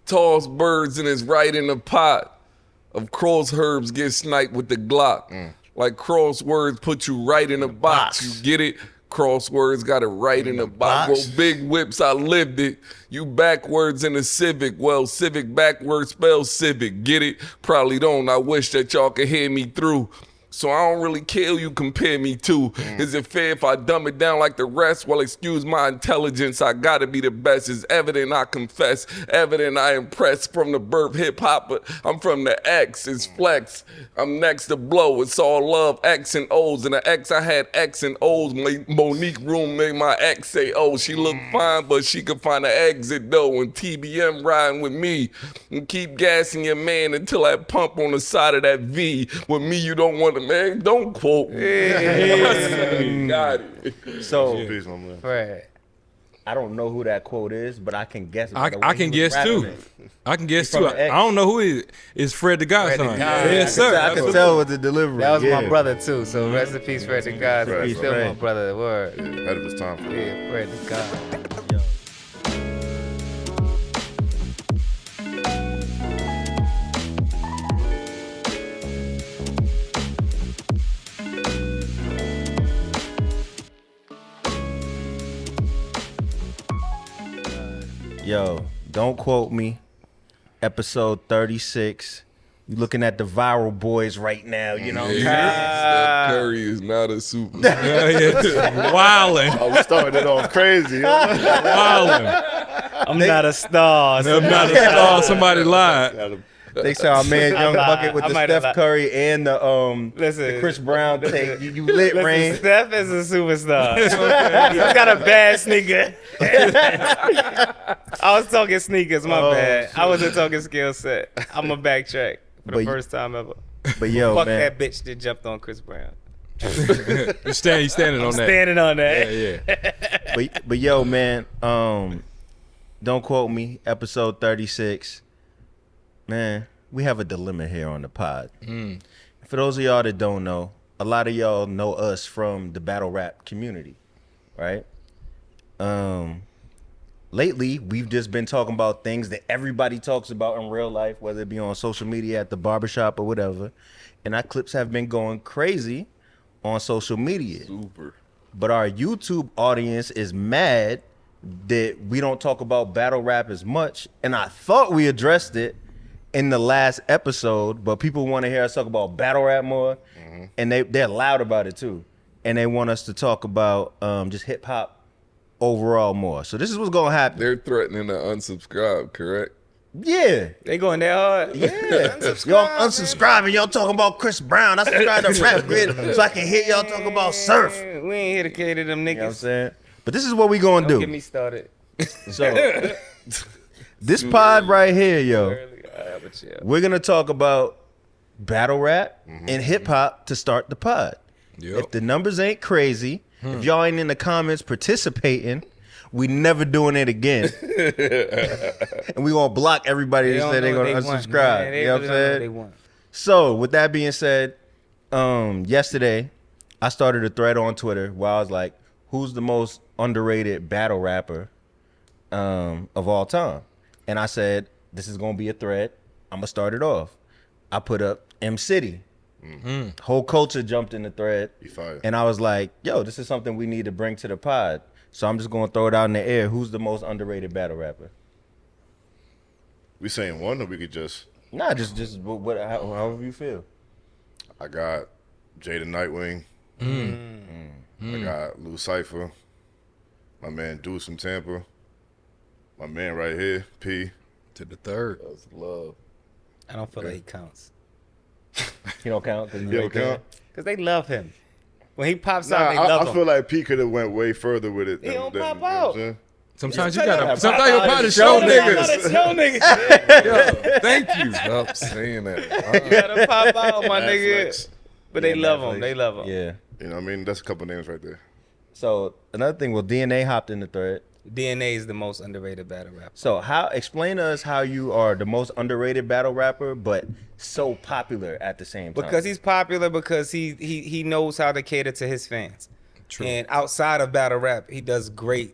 Toss birds and it's right in the pot. Of cross herbs get sniped with the Glock. Like crosswords put you right in a box. You get it? Crosswords got it right in the box. Well, big whips, I lived it. You backwards in the Civic. Well, Civic backwards spells Civic. Get it? Probably don't. I wish that y'all could hear me through. So I don't really care who you compare me to. Is it fair if I dumb it down like the rest? Well, excuse my intelligence, I gotta be the best. It's evident I confess, evident I impress from the birth hip-hop, but I'm from the X, it's flex. I'm next to blow, it's all love, X and O's. And the X I had X and O's. Monique Room made my ex say, oh, she look fine, but she could find an exit though. And TBM riding with me. And keep gassing your man until that pump on the side of that V. With me, you don't want to, man, don't quote me. Got it. So, Fred, I don't know who that quote is, but I can guess. I can guess too. I can guess too. I don't know who it is. It's Fred the Godson. Yes, sir. I can tell with the delivery. That was my brother too. So rest in peace, Fred the Godson. He's still my brother. Word. Ahead of his time. Yeah, Fred the God. Yo, don't quote me. Episode 36. You looking at the viral boys right now, you know? Steph Curry is not a super. Wildin'. Oh, we started it off crazy. Wildin'. I'm not a star. I'm not a star. Somebody lied. They saw our man Young Bucket with the Steph Curry and the Listen, Chris Brown take. You lit, Rain. Steph is a superstar. He's got a bad sneaker. I was talking sneakers, my bad. I wasn't talking skill set. I'm a backtrack for the first time ever. But yo, fuck man. that bitch that jumped on Chris Brown. He's standing on that. Standing on that. Yeah. But yo, man, don't quote me. Episode 36. Man, we have a dilemma here on the pod. For those of y'all that don't know, a lot of y'all know us from the battle rap community, right? Lately, we've just been talking about things that everybody talks about in real life, whether it be on social media, at the barbershop, or whatever. And our clips have been going crazy on social media. Super. But our YouTube audience is mad that we don't talk about battle rap as much. And I thought we addressed it in the last episode, but people want to hear us talk about battle rap more, and they're loud about it too, and they want us to talk about just hip hop overall more. So this is what's gonna happen. They're threatening to unsubscribe, correct? Yeah, They going that hard? yeah. Y'all unsubscribing. Y'all talking about Chris Brown. I subscribe to rapgrid so I can hear y'all talk about surf. We ain't here to cater to them niggas. You know what I'm saying? But this is what we gonna Don't do. get me started. So this pod right here, yo. We're gonna talk about battle rap and hip hop to start the pod. Yep. If the numbers ain't crazy, if y'all ain't in the comments participating, we never doing it again. And we gonna block everybody that said they gonna unsubscribe. You know what I'm saying? So with that being said, yesterday I started a thread on Twitter where I was like, who's the most underrated battle rapper of all time? And I said, this is gonna be a thread. I'm gonna start it off. I put up M City. Whole culture jumped in the thread, and I was like, "Yo, this is something we need to bring to the pod." So I'm just gonna throw it out in the air. Who's the most underrated battle rapper? We saying one, or we could just just however you feel. I got Jada Nightwing. I got Lou Cypher. My man Deuce from Tampa. My man right here, P. To the third. That's love. I don't feel like he counts. He don't count. You don't count? Because they love him. When he pops out, they I love him. feel like P could have went way further with it. He don't pop you know what out. I'm saying? Sometimes you gotta show niggas. Show niggas. Yo, thank you. Stop saying that. You gotta pop out, my nigga. Netflix. But they love him. They love him. Yeah. You know what I mean? That's a couple names right there. So another thing, well, DNA hopped in the thread. DNA is the most underrated battle rapper. So explain to us how you are the most underrated battle rapper, but so popular at the same time. Because he's popular because he knows how to cater to his fans. True. And outside of battle rap, he does great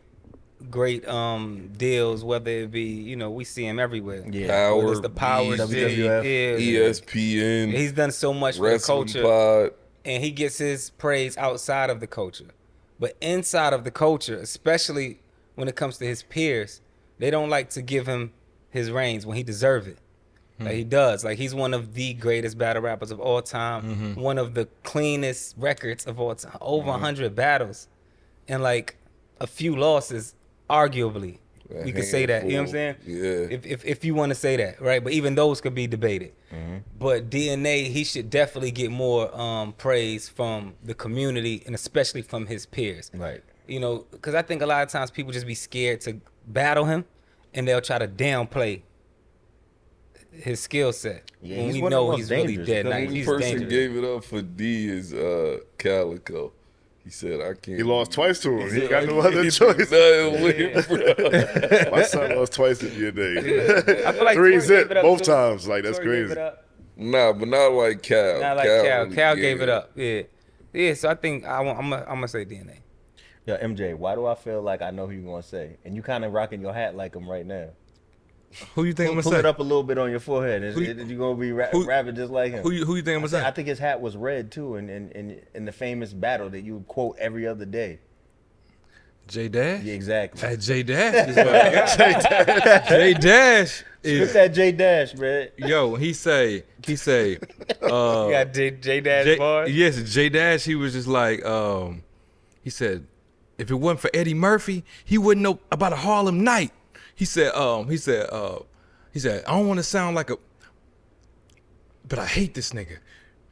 great deals, whether it be, we see him everywhere. Yeah. Power, Whether it's the Power Beast, shit, WWF, ESPN, He's done so much for the Wrestling culture, Pod. and he gets his praise outside of the culture. But inside of the culture, especially when it comes to his peers, they don't like to give him his reins when he deserves it. Like he does. Like he's one of the greatest battle rappers of all time. One of the cleanest records of all time. Over 100 battles. And like a few losses, arguably. We could say that. You know what I'm saying? Yeah. If you want to say that, right? But even those could be debated. But DNA, he should definitely get more praise from the community and especially from his peers. Right. Because I think a lot of times people just be scared to battle him and they'll try to downplay his skill set. Yeah, when he's we one of the know most he's really dangerous. dead. The Like, only he's person dangerous. gave it up for D is Calico. He said, I can't. He lost twice to him. He said, got I no can't other do choice. nothing with him, bro. My son lost twice in DNA. I feel like 3 Tori zip gave it up both too. times. Like, that's Tori gave crazy. it up. Nah, but not like Cal. Not like Cal. really Cal gave it up. Yeah. So I think I'm gonna say DNA. Yo, MJ, why do I feel like I know who you're gonna say? And you kind of rocking your hat like him right now. Who you think I'm Pull gonna it say? up a little bit on your forehead. Is Who- you gonna be who- rapping just like him? Who you think I'm gonna say? I think his hat was red too, in the famous battle that you quote every other day. J Dash. Yeah, exactly. J Dash. Is what J Dash Spit is. that J Dash, man. Yo, he say. You got J Dash bar. Yes, J Dash. He was just like, he said, if it wasn't for Eddie Murphy, he wouldn't know about a Harlem Night. He said, I don't want to sound like a, but I hate this nigga.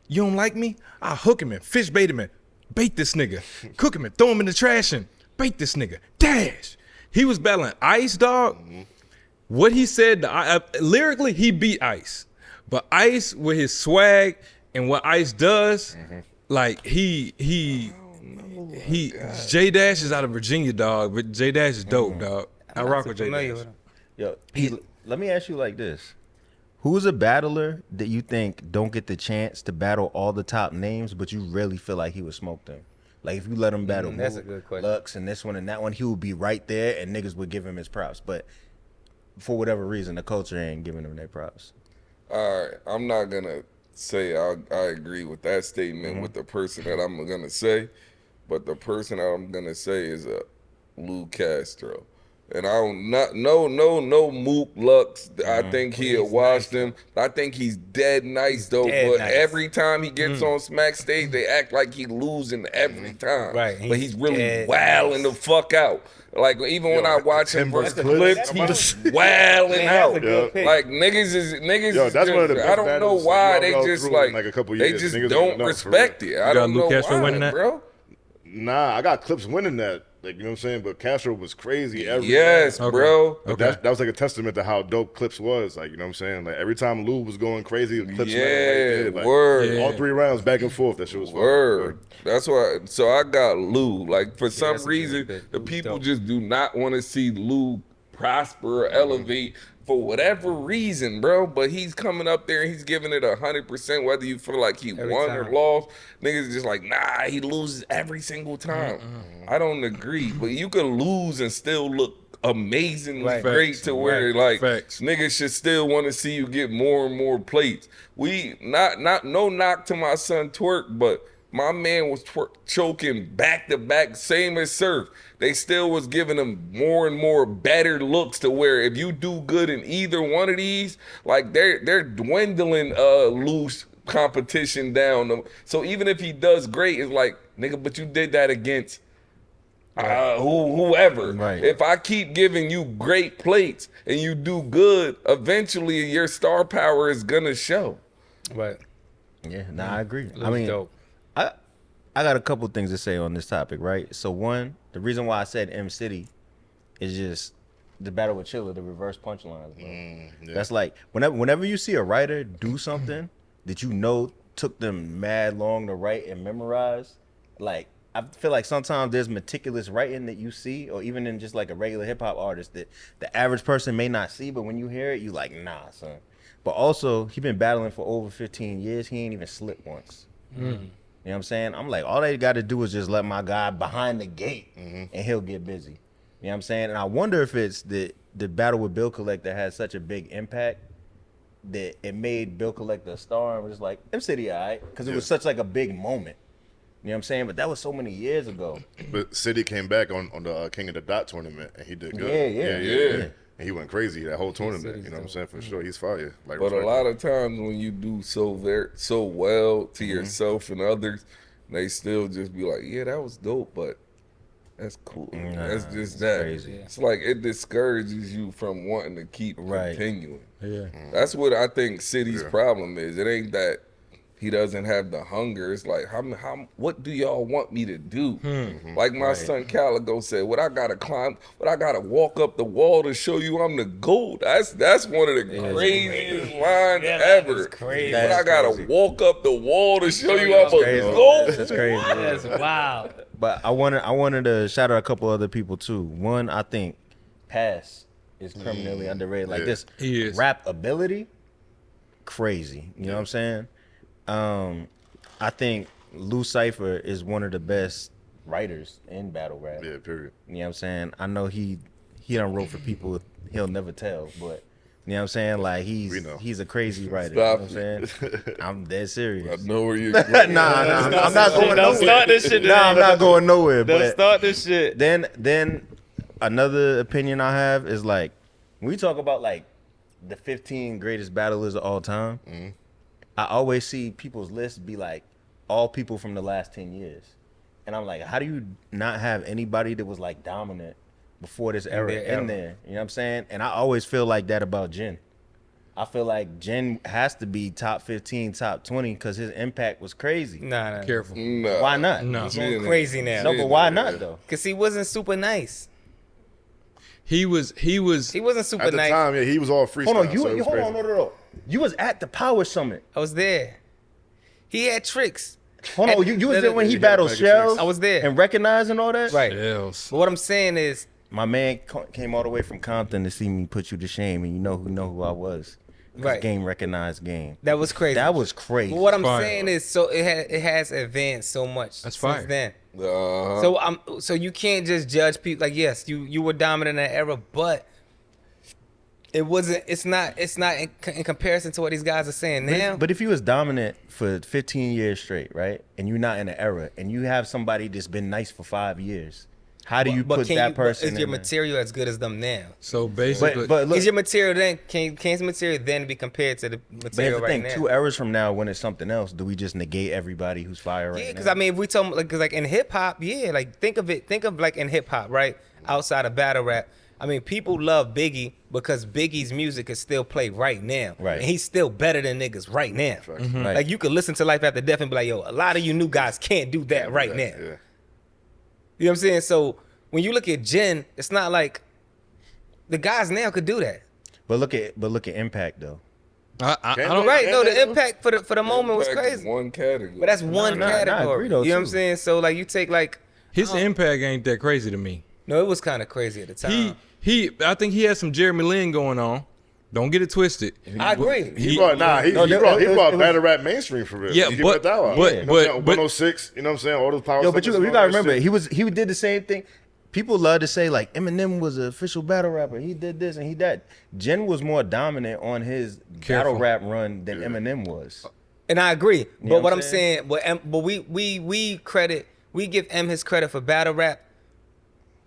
You don't like me? I hook him and fish bait him and bait this nigga, cook him and throw him in the trash and bait this nigga. Dash. He was battling Ice, dog. What he said, lyrically, he beat Ice. But Ice, with his swag and what Ice does, like J Dash is out of Virginia, dog. But J Dash is dope, dog. I rock with J Familiar Dash. with him. Yo, let me ask you like this. Who's a battler that you think don't get the chance to battle all the top names, but you really feel like he would smoke them? Like if you let him battle That's Mook, a good question. Lux and this one and that one, he would be right there and niggas would give him his props. But for whatever reason, the culture ain't giving him their props. All right, I'm not gonna say I agree with that statement with the person that I'm gonna say, but the person I'm gonna say is Lou Castro. And I don't no Mook Lux. I think he'll wash them. I think he's dead nice though. dead But nice. every time he gets on Smack stage, they act like he losing every time. Right, But he's really dead wilding the fuck out. Like even when I watch him versus Clips, he's wilding out. Like niggas is Yo, that's just, one of the best I don't know battles why y'all they go just through in, like, a couple they years. just Niggas don't don't know, for respect it. I got don't Lou know Castro why, winning that? bro. Nah, I got Clips winning that. Like, you know what I'm saying? But Castro was crazy every Yes, time. bro. But that was like a testament to how dope Clips was. Like, you know what I'm saying? Like, every time Lou was going crazy, Clips Yeah, right there. Like, word. all 3 rounds back and forth. That shit was fun. Word. That's why. So I got Lou. Like for some that's a good reason, pick. the Lou's people dope. just do not want to see Lou prosper or elevate for whatever reason, bro. But he's coming up there and he's giving it 100%. Whether you feel like he Every won or time. lost, niggas just like, nah, he loses every single time. I don't agree, but you could lose and still look amazingly Right. great to where like Facts. niggas should still want to see you get more and more plates. We not no knock to my son Twerk, but my man was choking back to back, same as Surf. They still was giving him more and more better looks to where if you do good in either one of these, like they're dwindling loose competition down. So even if he does great, it's like nigga, but you did that against whoever. Right. If I keep giving you great plates and you do good, eventually your star power is gonna show. Right. Yeah, nah, I agree. Lou's I mean, dope. I got a couple things to say on this topic, right? So one, the reason why I said M City is just the battle with Chilla, the reverse punchlines. Bro. That's like whenever you see a writer do something that you know took them mad long to write and memorize, like I feel like sometimes there's meticulous writing that you see, or even in just like a regular hip hop artist that the average person may not see, but when you hear it, you like, nah, son. But also, he been battling for over 15 years. He ain't even slipped once. You know what I'm saying? I'm like, all they got to do is just let my guy behind the gate, and he'll get busy. You know what I'm saying? And I wonder if it's the battle with Bill Collector had such a big impact that it made Bill Collector a star and was like, M City, all right? Because it was such like a big moment. You know what I'm saying? But that was so many years ago. But City came back on the King of the Dot tournament, and he did good. Yeah. And he went crazy that whole tournament. You know what I'm saying? For sure, he's fire. Like, But a lot of times when you do so well to yourself and others, they still just be like, yeah, that was dope, but that's cool. That's just that. Crazy. It's like it discourages you from wanting to keep continuing. Yeah. That's what I think City's problem is. It ain't that he doesn't have the hunger. It's like, what do y'all want me to do? Like my son Caligo said, what I gotta walk up the wall to show you I'm the GOAT. That's one of the craziest lines ever. Crazy. But I gotta walk up the wall to show you I'm a GOAT. That's crazy. That's wild. But I wanted to shout out a couple other people too. One, I think Pass is criminally underrated. Like this He is. rap ability, crazy. You know what I'm saying? I think Lou Cypher is one of the best writers in battle rap. Yeah, period. You know what I'm saying? I know he done wrote for people he'll never tell, but you know what I'm saying? Like he's a crazy writer. Stop You know what I'm saying? I'm dead serious. I know where you're Nah, I'm not going Don't start nowhere. this shit. Nah, I'm not going nowhere. Don't But start this shit. then another opinion I have is like when we talk about like the 15 greatest battlers of all time, I always see people's lists be like all people from the last 10 years. And I'm like, how do you not have anybody that was like dominant before this era in there? You know what I'm saying? And I always feel like that about Jen. I feel like Jen has to be top 15, top 20 because his impact was crazy. Nah. Careful. Nah. Why not? No. He's going crazy now. No, but why not though? Because he wasn't super nice. He was He wasn't super At the nice. time, he was all freestyle. Hold on, so it was hold on, crazy. no. You was at the Power Summit. I was there. He had tricks. Hold on, you was there when he Yeah, battled Mega Shells? I was there. And recognizing all that? Right. else. But what I'm saying is, My man came all the way from Compton to see me put you to shame, and you know who I was. 'Cause Right. Game recognized game. that was crazy. That was crazy. But what I'm Fire. saying is, so it has advanced so much That's since fire. then. Uh-huh. So you can't just judge people like, yes, you were dominant in that era, but it wasn't. It's not in comparison to what these guys are saying now. But if you was dominant for 15 years straight, right, and you're not in an era, and you have somebody that's been nice for 5 years, how do you put that person Is your in there? material as good as them now? So basically, But look, Is your material then? Can his material then be compared to the but here's material the right thing: now? 2 eras from now, when it's something else, do we just negate everybody who's fire right Yeah, now? because I mean, if we talk like in hip hop, yeah, like think of like in hip hop, right? Outside of battle rap, I mean, people love Biggie because Biggie's music is still played right now, Right. And he's still better than niggas right now. Right. Like you could listen to Life After Death and be like, yo, a lot of you new guys can't do that right now. Yeah. You know what I'm saying? So when you look at Jen, it's not like the guys now could do that. But look at Impact though. I don't. Right? No, the Yeah. impact for the moment was Impact is crazy. one category. But that's one Nah, I category. agree though, you know what I'm too. saying? So like you take like His impact ain't that crazy to me. no, it was kind of crazy at the time. I think he had some Jeremy Lin going on. Don't get it twisted. I agree. He brought battle rap mainstream for real. Yeah, he but- brought that out. but- You know what I'm saying? but- 106, you know what I'm saying? All those power Yo, but suckers you and all gotta that remember, shit. he did the same thing. People love to say like Eminem was an official battle rapper. He did this and he that. Jen was more dominant on his Careful. battle rap run than Eminem was. And I agree. know But what I'm I'm saying, but we give M his credit for battle rap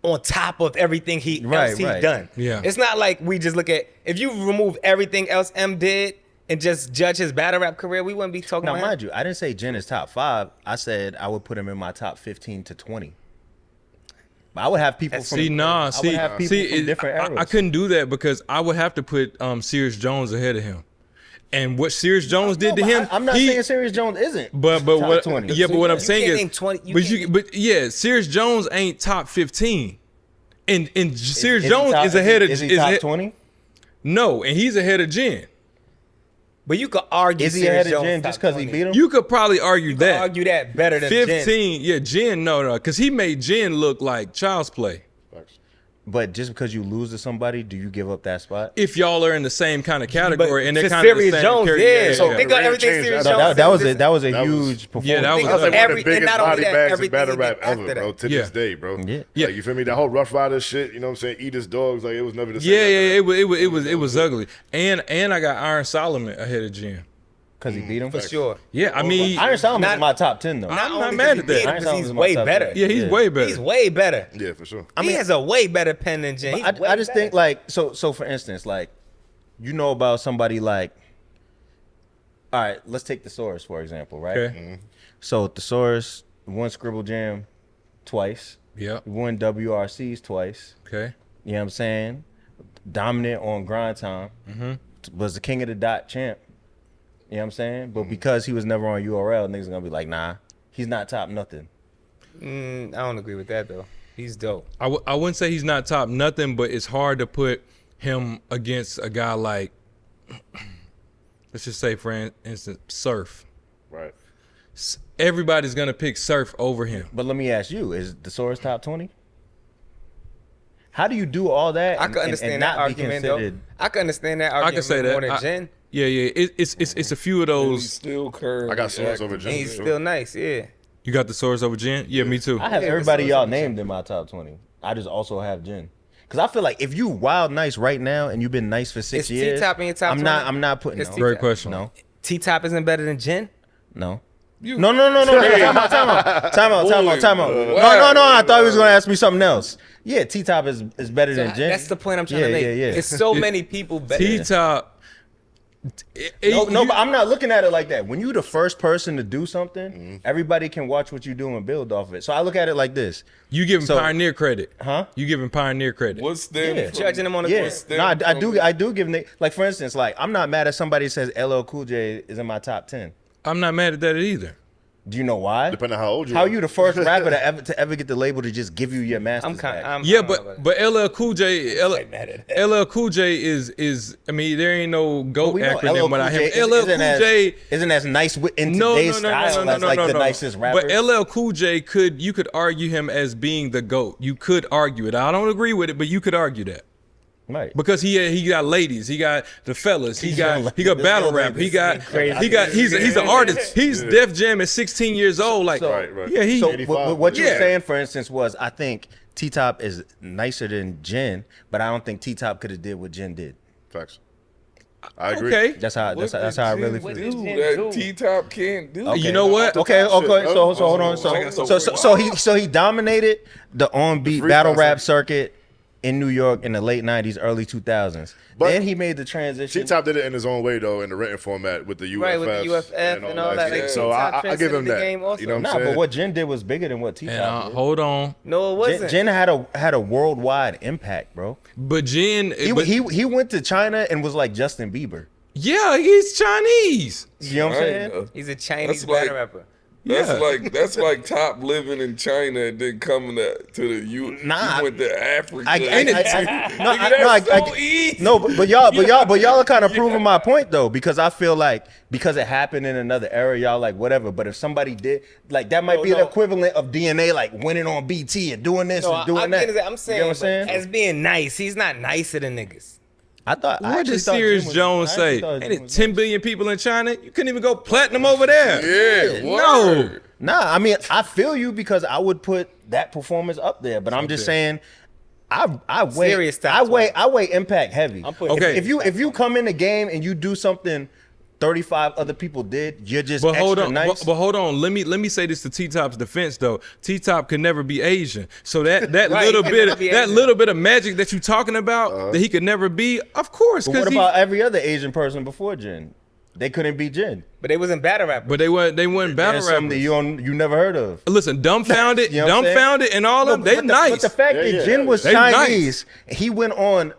on top of everything else he's right. done. Yeah. It's not like we just look at if you remove everything else M did and just judge his battle rap career, we wouldn't be talking Now, about him. mind you, I didn't say Jen is top 5. I said I would put him in my top 15 to 20. But I would have people from different eras. I couldn't do that because I would have to put Sears Jones ahead of him. And what Sears Jones did to him, I'm not saying Serious Jones isn't. but top what 20. yeah, but what I'm You saying can't is name 20 but yeah, Sears Jones ain't top 15. And Sears Is he Jones top- is ahead of Is he top 20? No, and he's ahead of Jen. But you could argue Is he Sears ahead of Jones Jen top just because he 20. beat him? You could probably argue that. Argue that better than 15, Jen. yeah, Jen, no, because he made Jen look like child's play. Facts. But just because you lose to somebody, do you give up that spot? If y'all are in the same kind of category and they're to kind of the Serious same Jones, character, yeah. So Think of everything changed Serious that. Jones. That was a That was- huge performance. Yeah, that was Think That was of like one of every- the biggest and not only body that, bags in everything battle he rap did after ever, bro. that. To Yeah. this day, bro. Yeah. Like, you feel me? That whole Rough Rider shit, you know what I'm saying? Eat his dogs, like it was never the same. Yeah, after that. it was ugly. And I got Iron Solomon ahead of Jen. Because he beat him? For sure. Yeah, I mean, Iron Solomon's Not- in my top 10, though. I'm Not not only mad because at that. he did it, Iron because Solomon's he's my way top better. ten. yeah, he's Yeah. way better. He's way better. Yeah, for sure. He has a way better pen than Jen. He's way I just better. think, like, so for instance, like, you know about somebody like, all right, let's take Thesaurus, for example, right? Okay. So Thesaurus won Scribble Jam twice. Yeah. Won WRCs twice. Okay. You know what I'm saying? Dominant on grind time. Was the king of the dot champ. You know what I'm saying? But because he was never on URL, niggas are gonna be like, nah, he's not top nothing. I don't agree with that though. He's dope. I wouldn't say he's not top nothing, but it's hard to put him against a guy like, let's just say, for instance, Surf. Right. Everybody's gonna pick Surf over him. But let me ask you, is Thesaurus top 20? How do you do all that I and, could understand and that not be argument considered? though. I could understand that I argument can say more that. than Jen. Yeah. It's a few of He's those. still current. I got Source over Jen. And he's for sure. still nice, yeah. You got the source over Jen? Yeah, me too. I have Yeah, everybody Thesaurus y'all top 20. named in my top 20. I just also have Jen. Because I feel like if you wild nice right now and you've been nice for 6 Is years, T-Top in your top I'm 20? not putting It's no. T-Top. Great question. No. T-Top isn't better than Jen? No. You- No. Time out. Time out. Boy, No. I thought he was gonna ask me something else. Yeah, T-Top is better than Jen. That's the point I'm trying to Yeah, make. yeah. It's so many people better. T-Top. No, but I'm not looking at it like that. When you the first person to do something, everybody can watch what you do and build off of it. So I look at it like this. You giving So- Pioneer credit. Huh? You giving Pioneer credit. What's them? Yeah. from- Judging him on a Yeah, What's them no, I from- do give them, like, for instance, like, I'm not mad at somebody that says LL Cool J is in my top 10. I'm not mad at that either. Do you know why? Depending on how old you How are. you the first rapper to ever get the label to just give you your master's I'm kind back? of Yeah, but LL Cool J, mad at that. LL Cool J is. I mean, there ain't no But GOAT we know acronym without him. LL Cool J. isn't as nice in No, today's no, style as like the nicest rapper. But LL Cool J you could argue him as being the GOAT. You could argue it. I don't agree with it, but you could argue that. Right. Because he got ladies, he got the fellas, he got battle rap, he's an artist. He's Def Jam at 16 years old. Like, Right. yeah, he. So 85. what you were Yeah. saying, for instance, was I think T-Top is nicer than Jen, but I don't think T-Top could have did what Jen did. Facts. I agree. Okay. That's how I really What feel. did Jen do that T-Top can't do? You know what? Okay. So hold on. So he dominated the on-beat freestyle battle rap circuit. circuit in New York in the late 90s, early 2000s. But then he made the transition. T-Top did it in his own way, though, in the written format with the UFF. Right, with the UFF and all that. shit. Like, So T-Top I give him transcended the that. game also. You know what I'm Nah, saying? but what Jen did was bigger than what And T-Top did. hold on, No, it wasn't. Jen had a worldwide impact, bro. but Jen, He went to China and was like Justin Bieber. yeah, he's Chinese. You know what I'm saying? China. He's a Chinese That's like- battle rapper. That's like Top living in China and then coming to the U. Nah, he went to Africa. But y'all are kind of proving my point though, because I feel like because it happened in another era, y'all like whatever. But if somebody did, like that might be the equivalent of DNA, like winning on BT and doing this and doing that. I'm saying, you know what I'm saying? as being nice, he's not nicer than niggas. I thought. What did Serious Jones say? Ain't it 10 billion people in China? You couldn't even go platinum over there. Yeah, No. word. Nah, I mean I feel you because I would put that performance up there, but I'm just saying. I weigh Serious top I weigh impact heavy. putting- Okay. If you come in the game and you do something 35 other people did, you're just But extra hold on, nice. but hold on. Let me say this to T-Top's defense though. T-Top could never be Asian. So that Right, little he could bit never be that Asian. little bit of magic that you talking about that he could never be, of course. But what Because about every other Asian person before Jen? They couldn't be Jen. But they wasn't battle rappers. but they weren't battle There's something that rappers. you never heard of. Listen, dumbfounded, You know what I'm saying? dumbfounded, and all of them. They nice. But the fact that Yeah, Jen was They Chinese, he went on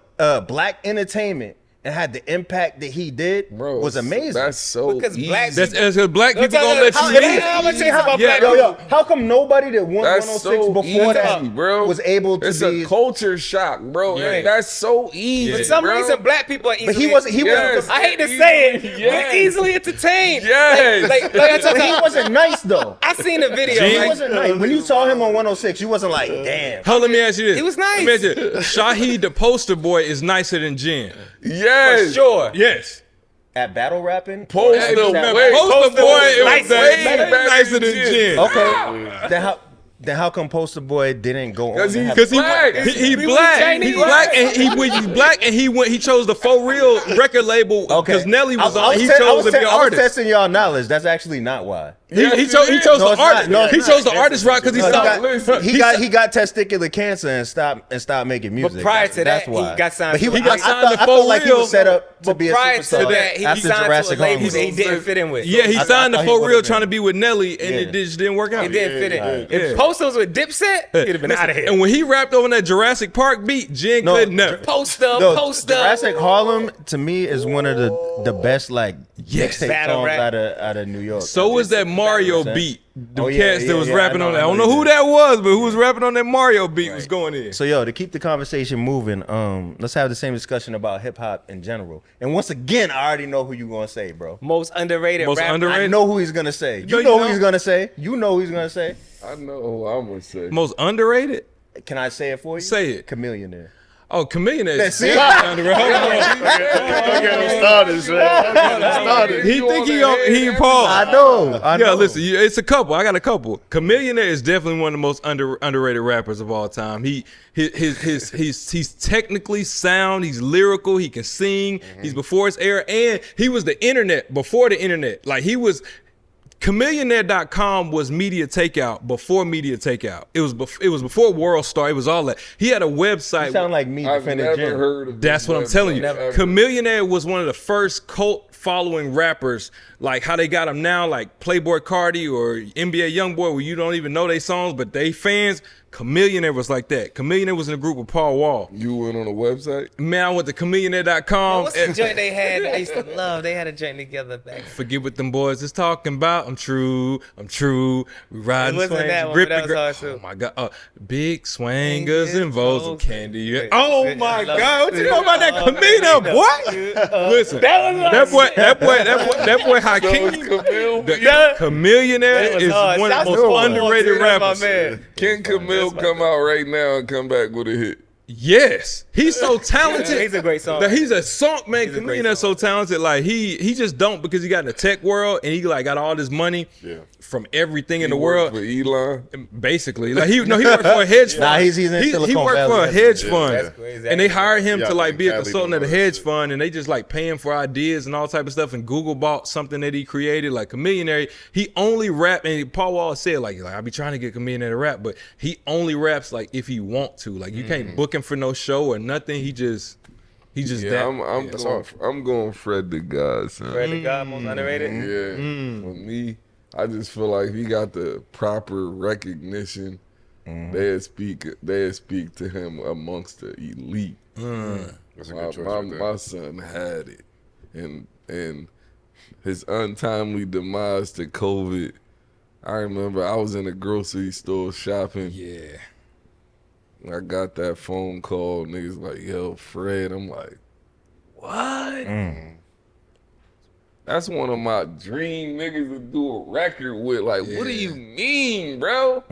Black Entertainment and had the impact that he did Bro, was amazing. That's so Because easy. black That's because black people gonna let How- you I'm lead. gonna tell you something about Yeah. black Yo, people. how come nobody that won That's 106 so before that easy, bro. was able to It's be? a culture shock, bro. Yeah. That's so easy. Yeah. For some bro. reason, black people are easily. But he wasn't. He Yes. wasn't. I hate to say it, Yes. but easily entertained. Yes. Like I told But he you, wasn't nice though. I seen a video. Gene? He Right? wasn't nice. When you saw him on 106, you wasn't like, damn. Hold, let me ask you this. He was nice. Let me ask you this. Shahid, the poster boy, is nicer than Jen. Yes. For sure. Yes. At battle rapping, Poster Or- boy. Poster boy was is nicer. way Way nicer than Jen. Okay. Then how come Poster Boy didn't go on? 'Cause to he- have- Because he Black. he was black, Chinese. he's black, and he's black, and he chose the For Real record label because Nelly was on. He chose to be an I was artist. testing y'all knowledge. That's actually not why. He Yes, chose it is. the No, it's artist. not. No, He it's chose not. the artist rock because he No, stopped. listen. he got testicular cancer and stopped making music. But prior to That's that, why. he got signed But he, to was- a label. I He got thought- signed to I felt For like he Real. was set up to But be a prior to superstar that, he after signed Jurassic to a label Park. that he didn't fit in with. Yeah, he I signed to thought he For would've Real been. trying to be with Nelly, and Yeah. it just didn't work out. It didn't fit in. Yeah. If Poster was with Dipset, he'd have been out of here. And when he rapped over that Jurassic Park beat, Jen No, couldn't never. Poster. Jurassic Harlem to me is one of the best like Yes. mixtape Battle songs rap. out of New York. So was that Mario 100%. beat. The Oh, yeah, cats that was yeah, rapping I on know, that. I don't I know know who that. that was, but who was rapping on that Mario beat was going in. So yo, to keep the conversation moving, let's have the same discussion about hip hop in general. And once again, I already know who you gonna say, bro. Most underrated Most rapper. underrated? I know who he's gonna say. No, You you know who don't. he's gonna say. You know who he's gonna say. I know who I'm gonna say. Most underrated? Can I say it for you? Say it. Chameleon. Oh, Chameleon is That's it. underrated. Hold on. He think he Paul. I know. Yeah, listen, it's a couple. I got a couple. Chameleon is definitely one of the most underrated rappers of all time. He's technically sound. He's lyrical. He can sing. He's before his era, and he was the internet before the internet. Like he was. Chameleonaire.com was media takeout before media takeout. It was before World Star. It was all that. He had a website. You sound like me I've defending never Jim. heard of That's this what I'm telling you. website ever. Chameleonaire was one of the first cult following rappers, like how they got him now, like Playboy Cardi or NBA Youngboy, where you don't even know they songs, but they fans. Chameleonaire was like that. Chameleonaire was in a group with Paul Wall. You went on a website? Man, I went to chameleonaire.com. What's the joint they had that I used to love? They had a joint together back. Forget what them boys is talking about. I'm true. We riding It wasn't swings, that one, grip but that and was grip. hard, too. Oh my god, big swingers and vows of candy. Wait, Oh wait, my I love god, what it. you know about that Chameleon, boy? Listen, That was that boy Hakeem. Camille? The Chameleonaire is one of the most underrated rappers. Can Camille come out right now and come back with a hit? Yes, he's so talented. He's a great song. That he's a song man. He's a great Chameleonaire's so talented. Like he just don't because he got in the tech world and he like got all this money from everything in the world. For Elon? Basically, like he worked for a hedge fund. Nah, he's in Silicon he worked Valley. for a hedge fund, That's crazy. and they hired him Yeah, to like be a Cali consultant at a doing hedge that fund, and they just like pay him for ideas and all type of stuff. And Google bought something that he created, like Chameleonaire. He only rap, and Paul Wall said like I be trying to get Chameleonaire to rap, but he only raps like if he want to. Like you can't book him for no show or nothing. He just Yeah, that. I'm going Fred the God, son. Fred the God, most underrated. Yeah. For me, I just feel like he got the proper recognition. They speak to him amongst the elite. That's a good choice right there. My son had it, and his untimely demise to COVID. I remember I was in a grocery store shopping. Yeah. I got that phone call. Niggas like, yo, Fred. I'm like, what? That's one of my dream niggas to do a record with. Like, what do you mean, bro?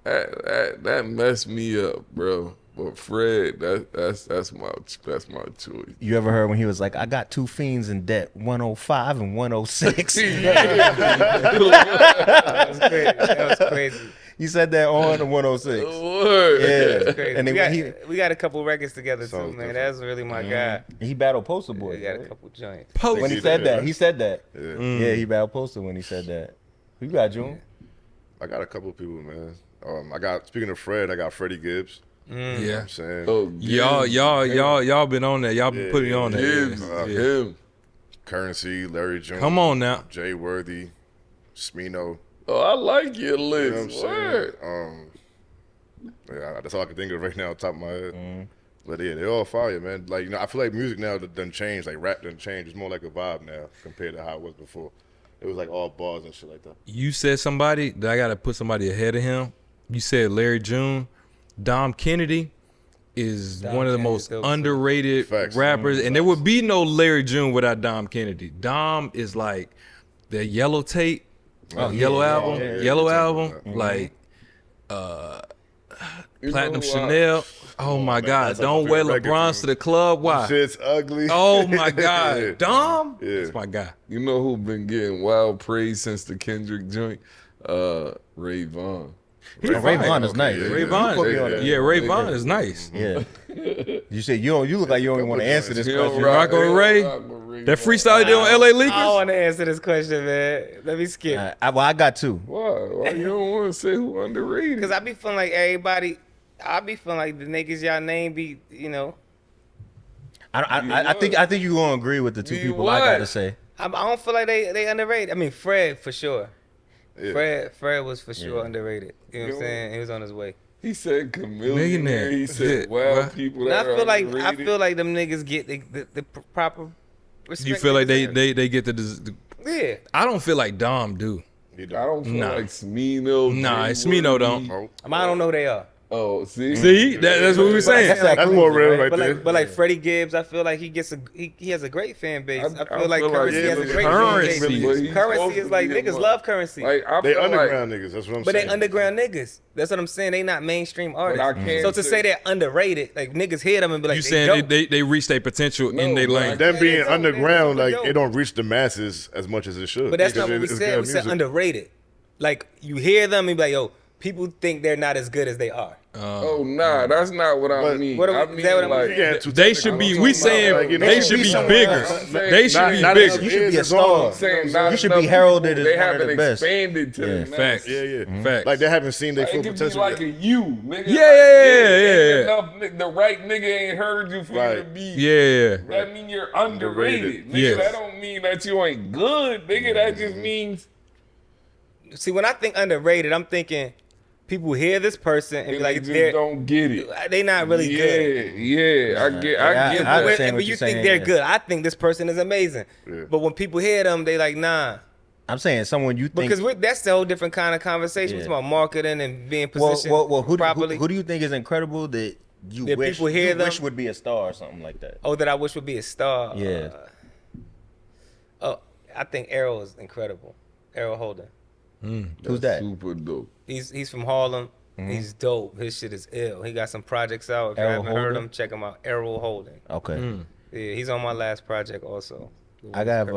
That messed me up, bro. But Fred, that's my choice. You ever heard when he was like, I got two fiends in debt, 105 and 106? That was crazy. He said that on the 106. Word. Yeah. Crazy. And we, then got, we got a couple records together too, Sounds man. different. That's really my guy. he battled Poster Boy. We got a right? couple joints. When he See said that, that, he said that. Yeah. Yeah, he battled Poster when he said that. Who you got, June? I got a couple of people, man. Speaking of Fred, I got Freddie Gibbs. You know what Yeah. I'm saying? Oh, Y'all been on there. Y'all been putting me on there. Gibbs, him. Currency, Larry Jones. Come on now. Jay Worthy, Smino. Oh, I like your You know what I'm list. saying? Word. Yeah, that's all I can think of right now, on top of my head. But yeah, they all fire, man. Like, I feel like music now done changed. Like rap done changed. It's more like a vibe now compared to how it was before. It was like all bars and shit like that. You said somebody that I gotta put somebody ahead of him. You said Larry June. Dom Kennedy is one of the most underrated rappers, and there would be no Larry June without Dom Kennedy. Dom is like the Yellow Tape, Yellow album, like Platinum Chanel. Oh my God! Don't wear LeBrons to the club. Why? Shit's ugly. Oh my God! Dom, that's my guy. You know who been getting wild praise since the Kendrick joint? Ray Vaughn. Ray Vaughn is nice. Ray Vaughn, Ray Vaughn is nice. Yeah. You said you look like you don't even want to answer this question. Rock with Ray. That freestyle he did on LA Leakers. I want to answer this question, man. Let me skip. I got two. Why you don't want to say who underrated? Because I be feeling like everybody. I be feeling like the niggas y'all name be, I think you gonna agree with the two people I gotta say. I don't feel like they underrated. I mean, Fred for sure. Yeah. Fred was for sure underrated. You know what I'm saying? He was on his way. He said chameleon. He said wild people that I feel like them niggas get the proper respect. You feel like they get the yeah. I don't feel like Dom do. I don't feel like Smino. Nah, Smino don't. I don't know who they are. Oh, see, that's what we were saying. That's more real right there. But like Freddie Gibbs, I feel like he has a great fan base. I feel like Currency has a great Currency. fan base. Currency is like niggas love Currency. Like, They underground niggas. That's what I'm saying. But they underground niggas. That's what I'm saying. They not mainstream artists. So to say they're underrated, like niggas hear them and be like, You saying they reach their potential in their lane? Them being underground, like it don't reach the masses as much as it should. But that's not what we said. We said underrated. Like you hear them and be like, yo, people think they're not as good as they are. Oh nah, that's not what I mean. I mean like they should be. We saying they should be bigger. They should be bigger. You should be a star. You should be heralded as they one of haven't the best. expanded to the Facts. masses. Facts. Like they haven't seen their full It could be potential. like a you, nigga. Yeah. The right nigga ain't heard you for you to be. Yeah. That mean you're underrated. Nigga, Yes. that don't mean that you ain't good. Nigga, that just means See, when I think underrated, I'm thinking people hear this person and be they like, just they're don't get it. they not really good. Yeah, I get I that. understand But what you you're think saying, they're yeah. good. I think this person is amazing. Yeah. But when people hear them, they like, nah. I'm saying someone you think. Because that's the whole different kind of conversation. It's about marketing and being positioned Who properly. do you think is incredible that you That wish people hear them? wish would be a star or something like that? Oh, that I wish would be a star. Yeah. I think Errol is incredible. Errol Holden. Who's that? Super dope. He's from Harlem. He's dope. His shit is ill. He got some projects out. If you Errol haven't heard Holden? him, check him out. Errol Holden. Okay. Yeah, he's on my last project also. I got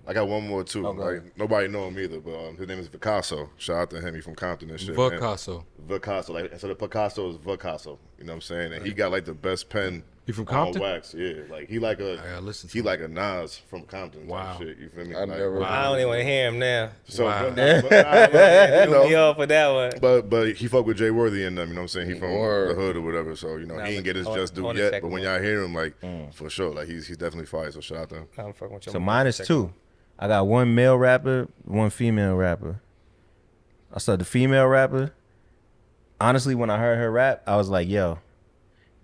I got one more too. Okay. Like nobody know him either, but his name is Picasso. Shout out to him. He from Compton and shit. man. Picasso. Picasso. Like so, the Picasso is Picasso. You know what I'm saying? And he got like the best pen. He from on Compton? wax. Yeah, like he like a gotta listen to he him. like a Nas from Compton. Type Wow. shit. You feel me? I Like, never- I don't even want to hear him now. So, Wow. Threw me off for that one. But he fuck with Jay Worthy and them, you know what I'm saying? He from Word. the hood or whatever, so you know Nah, he ain't get his but just due I wanna yet. check But him when out. y'all hear him, like for sure, like he's definitely fire. So shout out to him. I'm fucking with you. So mine is two. I got one male rapper, one female rapper. I saw the female rapper. Honestly, when I heard her rap, I was like, yo,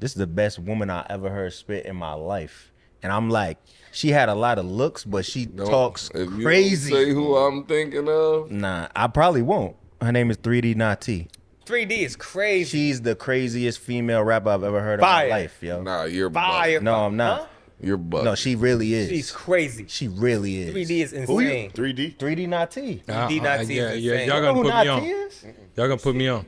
this is the best woman I ever heard spit in my life. And I'm like, she had a lot of looks, but she talks If you crazy. don't say who I'm thinking of. Nah, I probably won't. Her name is 3D Nati. 3D is crazy. She's the craziest female rapper I've ever heard Fire. in my life, yo. Nah, you're Fire. bugging. No, I'm not. Huh? You're bugging. No, she really is. She's crazy. She really is. 3D is insane. 3D. 3D Nati. D Nati is insane. Y'all You know gonna who put me Nati on. is? Y'all gonna put me on.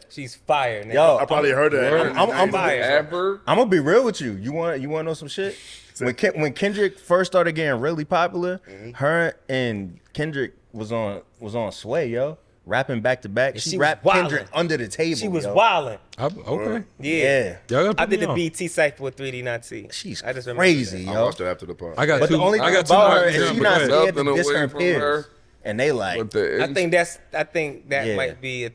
She's fire, nigga. Yo, I probably heard that. I'm fire. Ever? I'm gonna be real with you. You want to know some shit? When Kendrick first started getting really popular, her and Kendrick was on Sway, yo, rapping back to back. she She was rapped wildin'. Kendrick under the table. She was yo. wildin'. Okay. Yeah. Y'all gotta put I did me the on. BT cipher with 3D Nati. She's I just remember crazy, I yo. watched it after the part. I got But two. the only I thing got two about more her to is jump she not ahead. scared to Nothing diss away her from peers, her. and they like. But the I think that Yeah. might be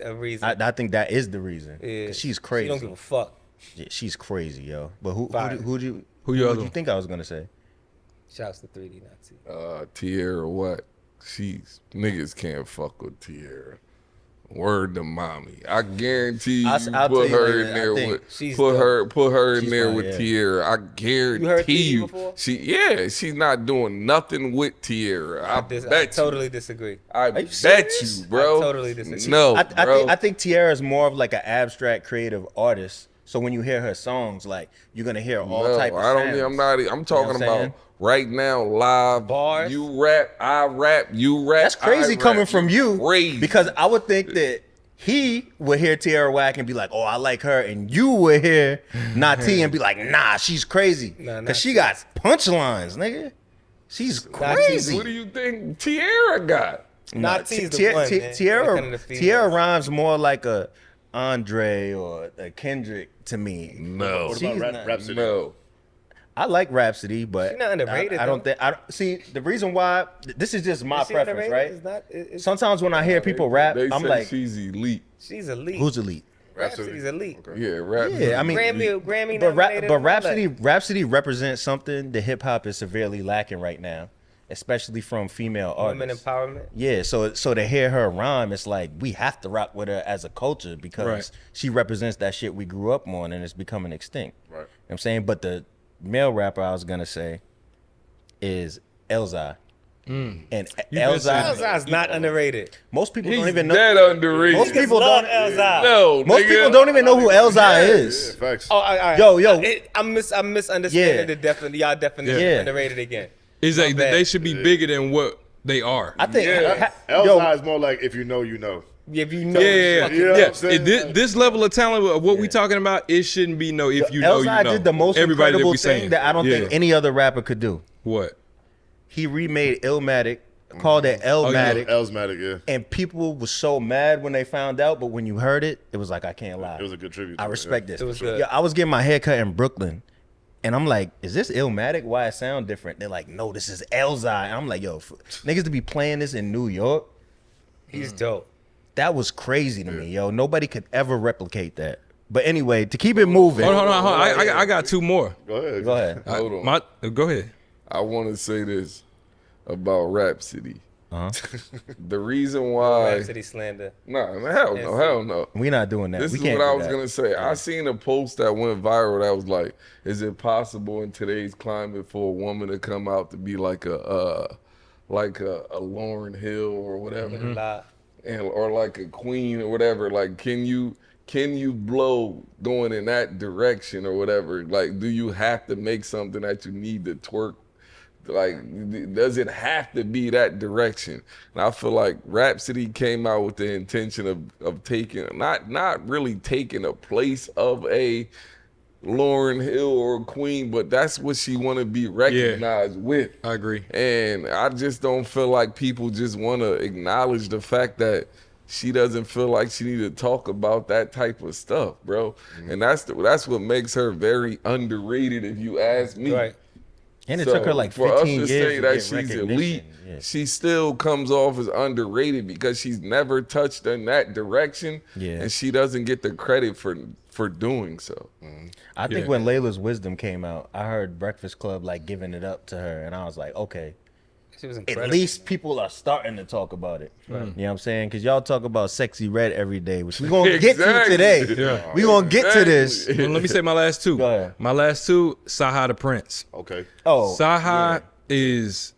a reason. I think that is the reason. Yeah. 'Cause she's She crazy. don't give a fuck. Yeah, she's crazy, yo. But who Fire. do you Who your would other you one? think I was gonna say? Shouts to 3D Nati. Tierra what? Niggas can't fuck with Tierra. Word to mommy. I guarantee you I'll tell put you her later, in there I think with she's put her in She's there fine, with yeah. Tierra. I guarantee heard Titi you. before? She's not doing nothing with Tierra. I I bet totally you. disagree. I you bet serious? you, bro. I totally disagree. No, bro. I think Tierra is more of like an abstract creative artist. So when you hear her songs, like you're gonna hear all No, type of I don't. sounds. I'm not. I'm talking what I'm about saying? right now, live Bars? You rap, I rap. You rap. That's crazy I coming rap. from you. Crazy. Because I would think that he would hear Tierra Whack and be like, "Oh, I like her," and you would hear Nati and be like, "Nah, she's crazy," Nah, because she Nati got punchlines, nigga. She's crazy. What do you think Tierra got? Nati's the one, man. That kind of the Tierra females. rhymes more like a Andre or a Kendrick to me. No. What She's about not- Rhapsody? No. I like Rhapsody, but She's not underrated, I don't though. think. See, the reason why this is just my Is she preference, underrated? right? It's not, it's, Sometimes when I hear people rap, They I'm say like, she's elite. she's elite. "Who's elite?" Rhapsody's elite. Okay. Yeah, rap. Yeah, I mean, Grammy but nominated, all that. Rhapsody represents something that hip hop is severely lacking right now, especially from female Women artists. empowerment. Yeah, so to hear her rhyme, it's like we have to rock with her as a culture because Right. she represents that shit we grew up on and it's becoming extinct. Right. You know what I'm saying? But the male rapper I was gonna say is Elzhi. And been Elzhi, saying Elzhi's not underrated. most people He's don't even know. that underrated. Most people love don't. Elzhi. No, Most nigga. people don't even know who Elzhi Yeah, is. facts. Oh, all right. Yo. I'm misunderstanding Yeah. the y'all definition Yeah. of underrated again. Is that bad. they should be bigger than what they are. I think. Elzhi Yo, is more like if you know, you know. If you know, Yeah, fucking- You know what I'm saying? This level of talent, of what we talking about, it shouldn't be no. If you know, you Elzhi know. did the most Everybody incredible we thing saying. that I don't think any other rapper could do. What? He remade Illmatic, called it Elmatic, Elsmatic, yeah. and people was so mad when they found out. But when you heard it, it was like, I can't lie. It was a good tribute. I to respect yeah. this. It was good. Yeah, I was getting my hair cut in Brooklyn, and I'm like, is this Illmatic? Why it sound different? They're like, no, this is Elzhi. And I'm like, yo, niggas to be playing this in New York, he's dope. that was crazy to me, yo. Nobody could ever replicate that. But anyway, to keep it moving, Hold on. I got two more. Go ahead. go ahead. Hold on. Go ahead. I want to say this about Rhapsody. Uh-huh. The reason why. Rhapsody slander. Hell no. We not doing that. This we is can't what I do was that. gonna say. I seen a post that went viral that was like, "Is it possible in today's climate for a woman to come out to be like a Lauryn Hill or whatever, Lie. and or like a Queen or whatever? Like, can you blow going in that direction or whatever? Like, do you have to make something that you need to twerk? Like, does it have to be that direction? And I feel like Rhapsody came out with the intention of taking, not really taking a place of a Lauryn Hill or a Queen, but that's what she want to be recognized with. I agree. And I just don't feel like people just want to acknowledge the fact that she doesn't feel like she need to talk about that type of stuff, bro. And that's what makes her very underrated, if you ask me. Right. And it So, took her like 15 for us to years say to that get she's recognition. elite, Yeah. she still comes off as underrated because she's never touched in that direction, Yeah. and she doesn't get the credit for doing so. I think Yeah. when Layla's Wisdom came out, I heard Breakfast Club like giving it up to her, and I was like, okay, She was at incredible. least people are starting to talk about it. You know what I'm saying? Because y'all talk about Sexy Red every day, which we're going to get to Exactly. today. Yeah. We're going to get to this. Exactly. Well, let me say my last two. Go ahead. My last two, Saha the Prince. Okay. Oh, Saha is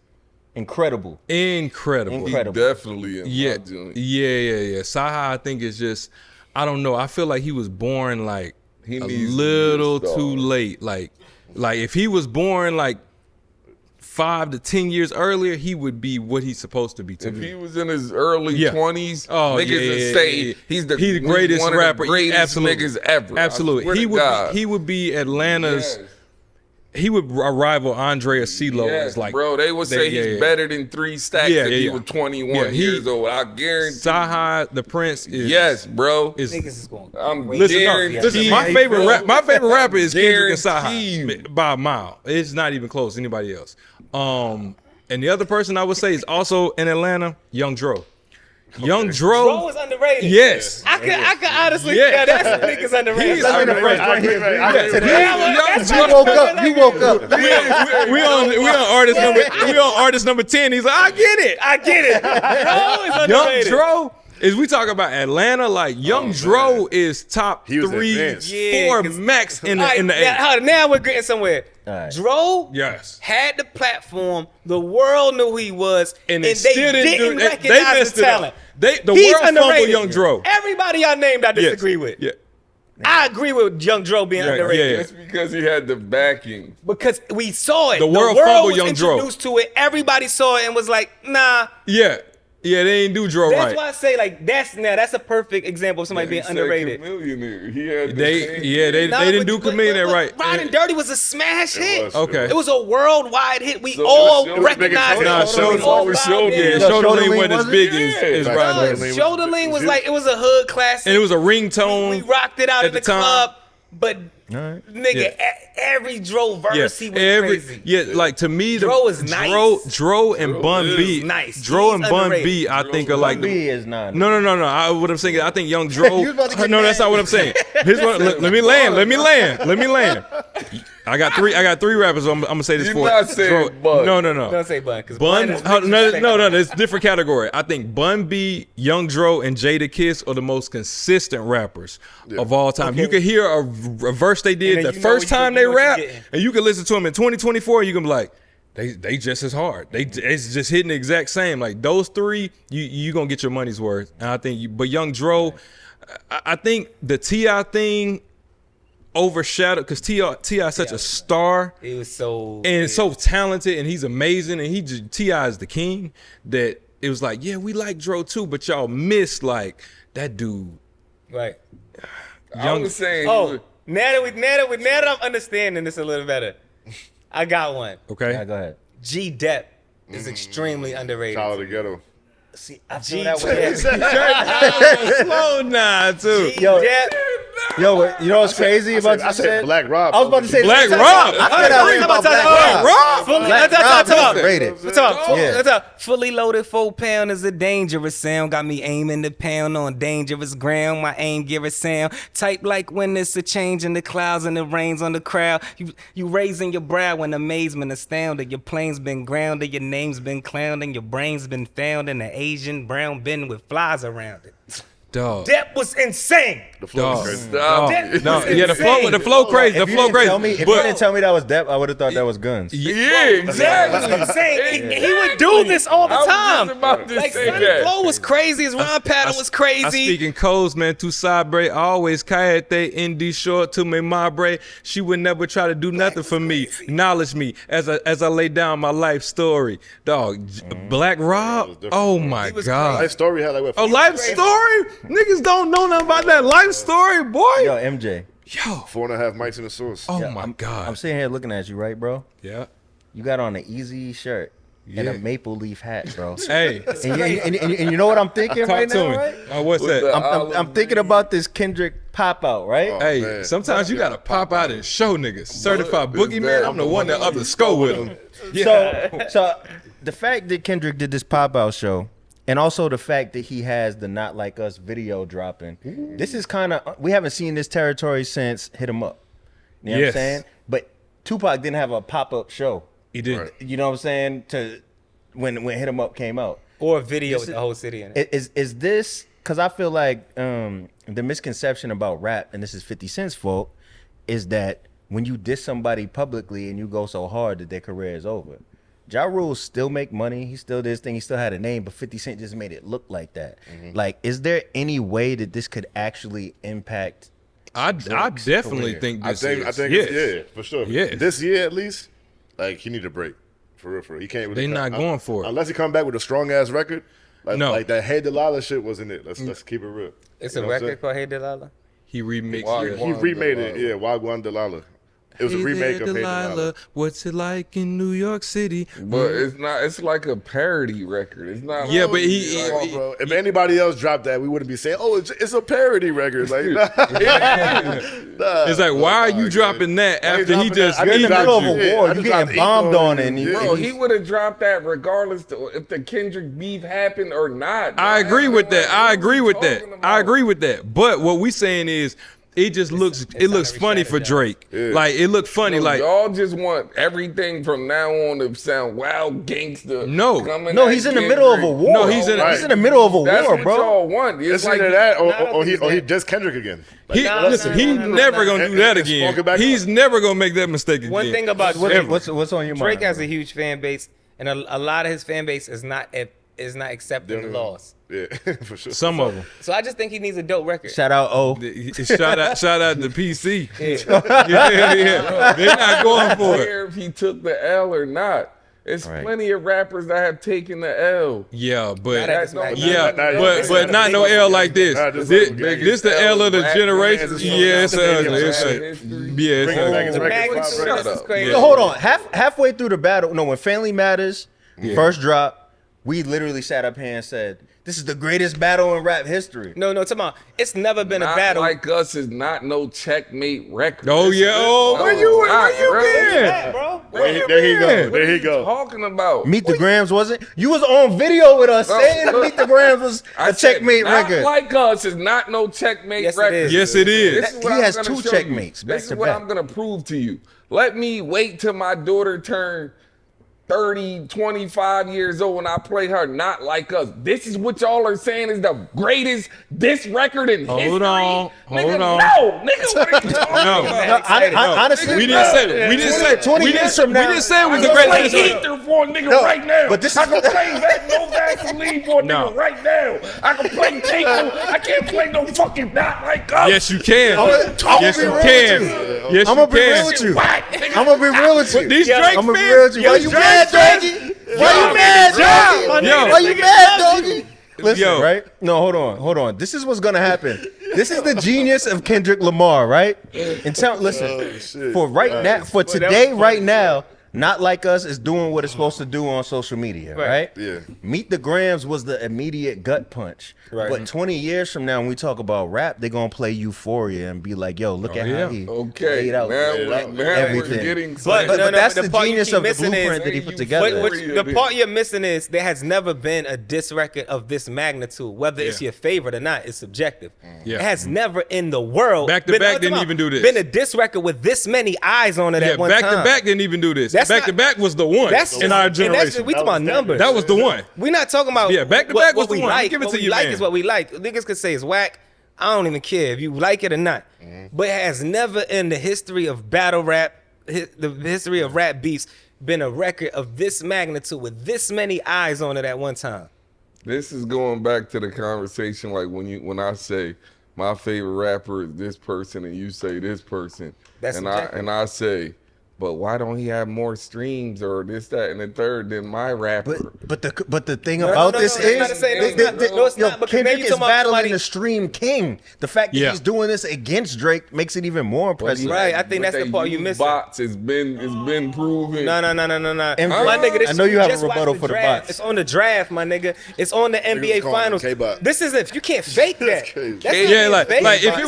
incredible. incredible. Incredible. Definitely in Yeah, my joint. yeah. Saha, I think is just, I don't know. I feel like he was born like He a needs to be a little star. too late. Like if he was born like 5 to 10 years earlier, he would be what he's supposed to be to If me. he was in his early Yeah. 20s, Oh, niggas yeah, would yeah, say yeah. he's the greatest one of rapper. the greatest Absolutely. niggas ever. I swear Absolutely. to He would be Atlanta's. Yes. He would rival Andrea CeeLo Yes, as like bro, they would say he's better than 3 Stacks Yeah, if yeah, he yeah. was 21 Yeah, he- years old. I guarantee. Saha the Prince is Yes, bro. is Niggas is going. I'm Listen, guaranteed. my favorite rapper is Kendrick and Guaranteed. Saha by a mile. It's not even close to anybody else. And the other person I would say is also in Atlanta, Young Dro. Young Bro Dro, is underrated. yes. I could honestly, Yeah. yeah, that's niggas underrated. He's That's underrated. Right here. That's You woke up. You woke up. We on artist number 10. He's like, I get it. I get it. Bro is Young underrated. Dro is we talk about Atlanta, like Young Dro is top He was 3, advanced. 4 max in the A. Now we're getting somewhere. Right. Dro Yes. had the platform. The world knew who he was, and they still didn't they recognize messed the it up. talent. The He's world fumbled underrated. Young Dro. Everybody y'all named, I disagree with. Yeah. I agree with Young Dro being underrated. yeah. That's because he had the backing. Because we saw it. The world fumbled was Young Dro. introduced to it. Everybody saw it and was like, nah. Yeah. Yeah, they ain't do Dro That's right. why I say like that's a perfect example of somebody being underrated. Millionaire. He had the They same- they didn't do Chameleon right. Riding Dirty was a smash hit. was. Okay. It was a worldwide hit. We So all Shoulder recognized it. Nah, Shoulder All was five Shoulder. Yeah, bands. Shoulder Shoulder Lean Lean wasn't as was big it? as Yeah. Riding Shoulder Dirty. Lean. Shoulder Lean was like, it was a hood classic. And it was a ringtone. We rocked it out at in the the time. club, but right. nigga, every Dro verse he was crazy. like to me, Dro is nice. Dro and Bun is B, nice. Dro He's and Bun underrated. B, I think are like B the. is not. No. What I'm saying is, I think Young Dro. You was about to get No, that's mad. not what I'm saying. Here's what. Let me land. I got three rappers. I'm gonna say this You're for not saying Bun. No. Don't say Bun, because Bun, is no, it's a different category. I think Bun B, Young Dro, and Jada Kiss are the most consistent rappers of all time. You can hear a verse they did And the then first time they you know what you're rap, getting. and you can listen to them in 2024, and you can be like, they just as hard. It's just hitting the exact same. Like those three, you gonna get your money's worth. And I think, but Young Dro, I think the T.I. thing overshadowed because T.I. is such a star. He was so And so talented, and he's amazing, and T.I. is the king. That it was like, yeah, we like Dro too, but y'all missed like that dude. right. I was saying. Oh, now that I'm understanding this a little better, I got one. Okay, Yeah, go ahead. G Dep is extremely underrated. Tyler the Ghetto. See, I G feel that way. slow nah too. Yo, Dep. Yo, you know what's crazy about I you said Black Rob. I was about to say Black the same Rob. thing. I feel that way about Black Rob. Rob. Black Rob is underrated. Fully loaded 4-pound is a dangerous sound. Got me aiming the pound on dangerous ground. My aim give a sound. Type like when it's a change in the clouds and the rains on the crowd. You raising your brow in amazement, astounded. Your plane's been grounded, your name's been clowned, and your brain's been found in the Asian brown bin with flies around it. Dog. Dep was insane. The flow Dog. was crazy. Stop. That No, was yeah, the flow crazy. The If you flow didn't crazy. tell me, if you But didn't tell me that was Depp, I would have thought that was Guns. Yeah, exactly. Insane. He would do this all the I was time. just about to Like say Sonny that. Flow was crazy. His rhyme pattern was crazy. I speak in codes, man. Tu sabre, always cállate in the short to me mabre. She would never try to do nothing for me. Acknowledge me as I lay down my life story. Dog, Black Rob. different. Oh my was God. Life story had like what? A life story? Niggas don't know nothing about that life story, boy. Yo, MJ. Yo. 4.5 mics in the source. Oh Yeah, my I'm God. sitting here looking at you, right, bro? Yeah. You got on an Easy shirt and a maple leaf hat, bro. Hey, and you know what I'm thinking talk right to now, me. right? What's With that? the- I'm thinking about this Kendrick pop out, right? Hey, man. sometimes you gotta pop out and show niggas. Certified What is boogeyman. that? I'm the one that up the score with him. So the fact that Kendrick did this pop out show, and also the fact that he has the Not Like Us video dropping, this is kind of, we haven't seen this territory since Hit 'Em Up. You know what I'm Yes. saying? But Tupac didn't have a pop up show. He did. Right. You know what I'm saying? When Hit 'Em Up came out. or a video with the whole city in it. Is this, because I feel like the misconception about rap, and this is 50 Cent's fault, is that when you diss somebody publicly and you go so hard that their career is over. Ja Rule still make money. He still did his thing. He still had a name, but 50 Cent just made it look like that. Like, is there any way that this could actually impact? I definitely think I this think, is. yes. Yeah, for sure. Yes. This year at least, like he need a break. For real. He can't really They not going for it. Unless he come back with a strong ass record. Like, No. like that Hey Delilah shit wasn't it. Let's keep it real. It's You a know what I'm record called Hey Delilah. He remixed Why- it. saying? He remade it, yeah, Wagwan Delilah. It was a Hey remake there, of Hey Delilah. What's it like in New York City? But it's not. It's like a parody record. It's not. Yeah, like, but he- Come on, bro. If anybody else dropped that, we wouldn't be saying, "Oh, it's a parody record." Like, nah. It's like, why are you dropping that Why you after he dropping just that? I In the dropped middle of you. a Yeah, war, I you just getting dropped bombed Ego on, and he, Bro, he would have dropped that regardless if the Kendrick beef happened or not. I agree with that. I agree with that. Talking I about- agree with that. But what we saying is, it just looks funny for Drake. Yeah. Like it looked funny. No, like y'all just want everything from now on to sound wild gangster. No. No, he's in the middle of a war. No, he's in the middle of a That's war, what bro. y'all want. It's It's like either that or he's he just Kendrick again. he never gonna do that It's again. walking back He's up. never gonna make that mistake again. One thing about Drake, What's on your mind? Drake has a huge fan base, and a lot of his fan base is not accepting the laws. Yeah, for sure. Some of them. So I just think he needs a dope record. Shout out O. Shout out to PC. Yeah. They're not going for it. care if he took the L or not. It's Right. plenty of rappers that have taken the L. Yeah, but That's That- not- yeah, Not- but not no L like this. Nah, this This, is this the L of the Rap generation. fans, Yeah, it's ugly. It's rap ugly. history. Yeah, it's Bring it back. ugly. It's The record magnitude five of records. this is crazy. Yeah. Hold on. Halfway through the battle, no, when Family Matters first dropped, we literally sat up here and said, "This is the greatest battle in rap history." No, tomorrow. It's never been a Not battle. Like Us is not no checkmate record. Oh This yeah. is- Oh, no, where you not, bro. been? bro. There he What go. are There he you go. talking about? Meet the Grams wasn't? You was on video with us No, saying look. Meet the Grams was I a said, checkmate not record. Like Us is not no checkmate Yes, it record. is. Yes, it is. This is He what I'm has gonna two show you. checkmates back This is to what back. I'm gonna prove to you. Let me wait till my daughter turn 30, 25 years old when I play her Not Like Us. This is what y'all are saying is the greatest diss record in history. Hold on. Nigga, Hold on. No, nigga, what are you talking No. about? Honestly, We didn't say it. We didn't say it. 20 We years didn't from now- we didn't say it was I the can play greatest history. Ether for a nigga No, right now. but this I is- can play that No Vaseline for a No. nigga right now. I can play Tinkle. I can't play no fucking Not Like Us. Yes, you can. I'ma Yes, be you real with can. you. Yes, I'ma you be real can. with you. Whack, nigga. I'm gonna be real with you. These Drake I'm gonna be fans- real with you. Why these you Drake mad, fans- doggy? Why you mad, doggy? Yo. Why you mad, doggy? Listen, Yo. right? No, hold on. This is what's gonna happen. This is the genius of Kendrick Lamar, right? And listen, shit. for right now, for today, right now, Not Like Us is doing what it's supposed to do on social media, right? Yeah. Meet the Grams was the immediate gut punch. Right. But 20 years from now, when we talk about rap, they're gonna play Euphoria and be like, "Yo, look at yeah. how he Okay, laid out now everything." we're getting But that's the part you genius keep of the missing is- blueprint that he put you together. But Euphoria the part you're missing is there has never been a diss record of this magnitude. Whether it's Yeah. your favorite or not, it's subjective. Yeah. It has never in the world Back to been- back I'm didn't talking even do this. Been a diss record with this many eyes on it Yeah, at one back time. to back didn't even do this. That's Back to not- back was the one That's in our and that's just, generation. we talking about numbers. That was the one. We're not talking about Yeah, back to what- back was what we the one. like. Give it What to we you, like man. is what we like. Niggas could say it's whack. I don't even care if you like it or not. But it has never in the history of battle rap, the history of rap beefs, been a record of this magnitude with this many eyes on it at one time. This is going back to the conversation like when I say my favorite rapper is this person and you say this person. That's and subjective. I say, but why don't he have more streams or this, that, and the third than my rapper? But the thing no, about no, this no, it's not is the same. No, it's not. No, it's not, because Kendrick maybe is you're talking about battling somebody- the stream king. The fact that Yeah. he's doing this against Drake makes it even more impressive. Right, I think But that's the they part you use missing. Bots, it's been proven. No. And My Huh? nigga, this I know you have a just watch rebuttal the for the draft. bots. It's on the draft, my nigga. It's on the NBA calling Finals. it K-Bot. This isn't. You can't fake that. crazy. That's not Yeah, being like fake. if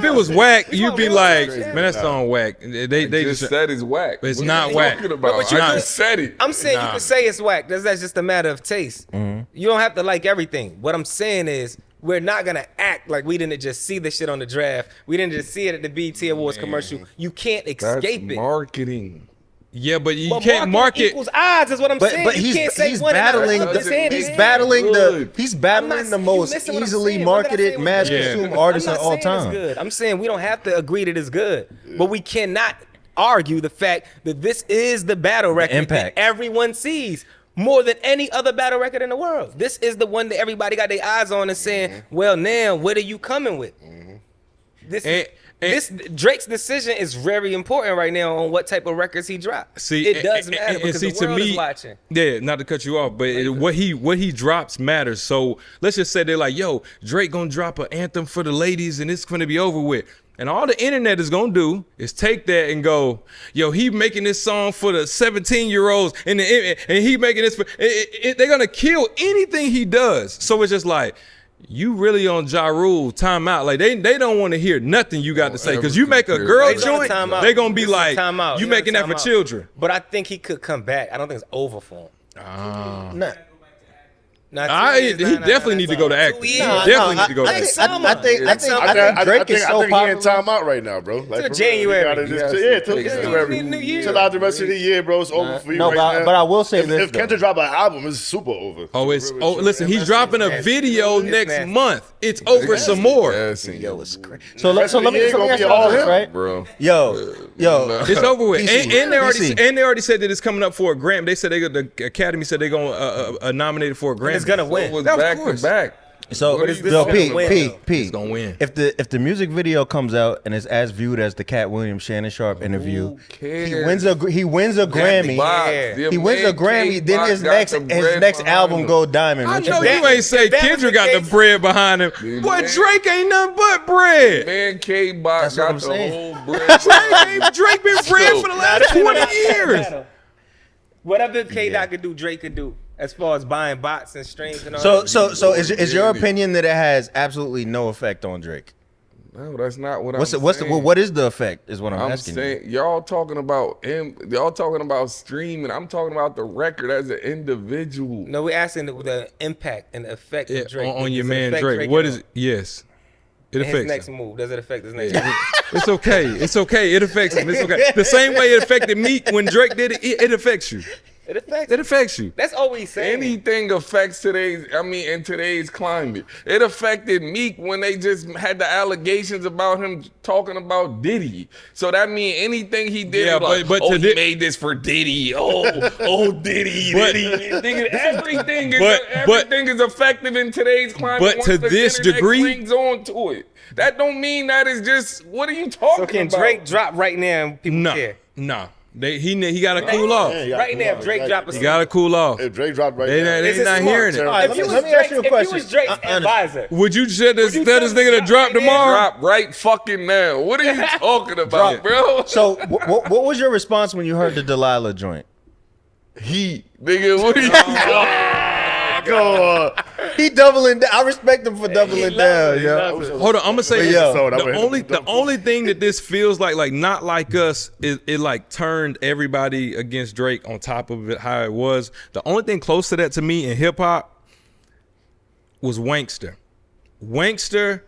it was whack, you'd be like, man, that song whack. They just just said it's whack. It's What not are you whack. talking about? No, but you I could- just said it. I'm saying you Nah. can say it's whack. That's just a matter of taste. You don't have to like everything. What I'm saying is we're not gonna act like we didn't just see this shit on the draft. We didn't just see it at the BET Awards commercial. You can't That's escape it. marketing. yeah, but you But can't market. equals odds is what I'm saying. But You he's can't say he's one and not battling the other. doesn't Saying he's it. battling good. he's battling the you most missing what I'm easily saying. What did I marketed say? mass Yeah. consumed I'm artist not of all saying it's time. good. I'm saying we don't have to agree that it's good, but we cannot argue the fact that this is the battle record impact. that everyone sees more than any other battle record in the world. This is the one that everybody got their eyes on and saying, "Well, now what are you coming with?" This And- this Drake's decision is very important right now on what type of records he drops. See, it does matter and because see, the world to me, is watching. Yeah, not to cut you off, but what he drops matters. So let's just say they're like, yo, Drake gonna drop an anthem for the ladies, and it's gonna be over with. And all the internet is gonna do is take that and go, yo, he making this song for the 17-year-olds, and he making this for. They're gonna kill anything he does. So it's just like, you really on Ja Rule timeout. Like they don't want to hear nothing you got to say, because you make a girl They on joint, timeout. they gonna be This is a like, timeout. you They on making that for timeout. children. But I think he could come back. I don't think it's over for him. Nah. He definitely need to go to acting. He definitely need to go to acting. I think Drake is so I think he in timeout right now, bro. Like, Till January. Till January. Till out the rest of the year, bro. It's over for you right now. But I will say this. If Kendrick drop an album, it's super over. Listen, he's dropping a video next month. It's over some more. Yo, it's crazy. So let me ask you this, right? Bro. Yo. It's over with. PC. And they already said that it's coming up for a Grammy. They said the Academy said they're gonna nominate it for a Grammy. It's gonna win. Was back to back. So What is this yo, gonna P, It's gonna win. if the music video comes out and is as viewed as the Cat Williams Shannon Sharp interview, Who cares? he wins a Grammy. Box. He wins a Grammy. Then his next album go diamond. I What know you you think? ain't say that was Kendrick the got the case- bread behind him. Boy, Drake ain't nothing but bread. Man, K-Box That's what got I'm the saying. whole bread. Drake been bread for the last 20 years. Whatever K-Dot could do, Drake could do. As far as buying bots and streams and all that. So is your opinion that it has absolutely no effect on Drake? No, that's not what What is the effect? Is what I'm I'm asking. saying y'all talking about him. Y'all talking about streaming. I'm talking about the record as an individual. No, we're asking the impact and the effect Yeah, of Drake. on your Does it man affect Drake. at What all? is it? Yes. It And his affects next him. move. Does it affect his next move? It's okay. It's okay. It affects him. It's okay. The same way it affected Meek when Drake did it, it affects you. It affects. It affects you. That's all we saying. Anything affects in today's climate. It affected Meek when they just had the allegations about him talking about Diddy. So that means anything he did, Yeah, like, but he today- made this for Diddy. Diddy. Nigga, everything is effective in today's climate. But once to the this internet degree- clings on to it. That don't mean that is just, what are you talking So can about? Drake drop right now and people care? Nah. He got to cool off. Right now, if Drake drop a He got to cool off. If Drake dropped right They now, not- Is it not smart? hearing it. All right, If you let me ask you a question. was Drake's advisor, Would you tell this you nigga to drop drop right now? tomorrow? Drop right fucking now. What are you talking about, bro? So what was your response when you heard the Delilah joint? Nigga, what are you go on. He doubling down. I respect him for doubling down, yo. Hold on, I'm gonna say But this. yo, The only thing that this feels like not like us, is it like turned everybody against Drake on top of it how it was. The only thing close to that to me in hip hop was Wankster. Wankster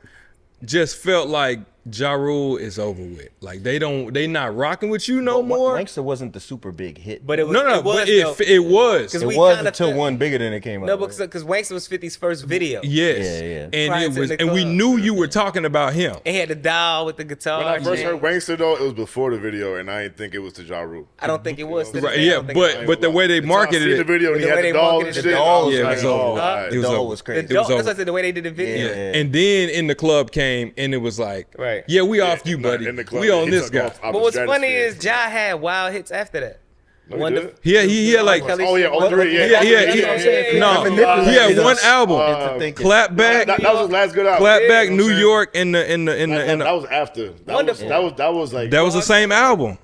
just felt like Ja Rule is over with. Like they not rocking with you no more. Wankster wasn't the super big hit. but it was No, it was, but though. it was. 'Cause it we was kinda until felt- one bigger than it came out. No, right? because Wankster was 50's first video. Yes. Yeah. And Prior it to was, the and we club. knew you were talking about him. And he had the dial with the guitar. When I first jam. heard Wankster though, it was before the video, and I didn't think it was to Ja Rule. I don't think it was. to this Right, day, I yeah, don't think it was. but the way they I marketed seen the it, video, and he The way had they the doll marketed and the shit. doll I was yeah, it like, was over. oh, It alright. the was doll over. was The crazy. dog, was that's over. what I said, the way they did the video. Yeah. and then in the club came and it was like, Right. yeah, we off you, buddy. In the club, We on he this took guy. off out But the what's funny stratosphere. is Ja had wild hits after that. No, he One did? He had like, Kelly Oh yeah, all three. Yeah, yeah, yeah. no, Manipulated he had one us album, into thinking. Clap Back, That was his last good album. Clap Back, You know New what I'm York, in the saying? That was after. Wonderful. That was like that was the same album.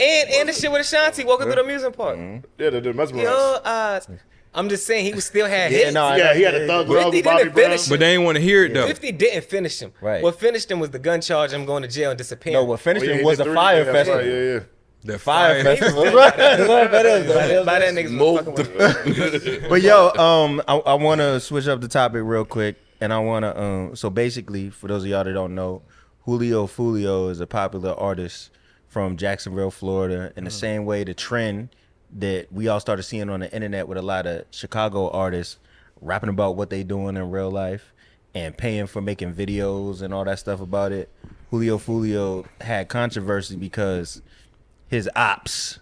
And the shit with Ashanti walking through the amusement park. yeah, the mesmerized. Your eyes. I'm just saying he still had Yeah, hits. no, Yeah, he had a thug love 50 with Bobby didn't Brown. finish But they ain't want to hear it though. 50 didn't finish him. Right. What finished him was the gun charge, him going to jail and disappearing. No, what finished Oh, yeah, him he was did a three. fire Yeah, that's festival. right, yeah. The Fire fire. festival. Right. By that niggas was fucking with But yo, I want to switch up the topic real quick, and I want to so basically, for those of y'all that don't know, Julio Foolio is a popular artist from Jacksonville, Florida. In the same way, the trend that we all started seeing on the internet with a lot of Chicago artists rapping about what they doing in real life and paying for making videos and all that stuff about it. Julio Foolio had controversy because his ops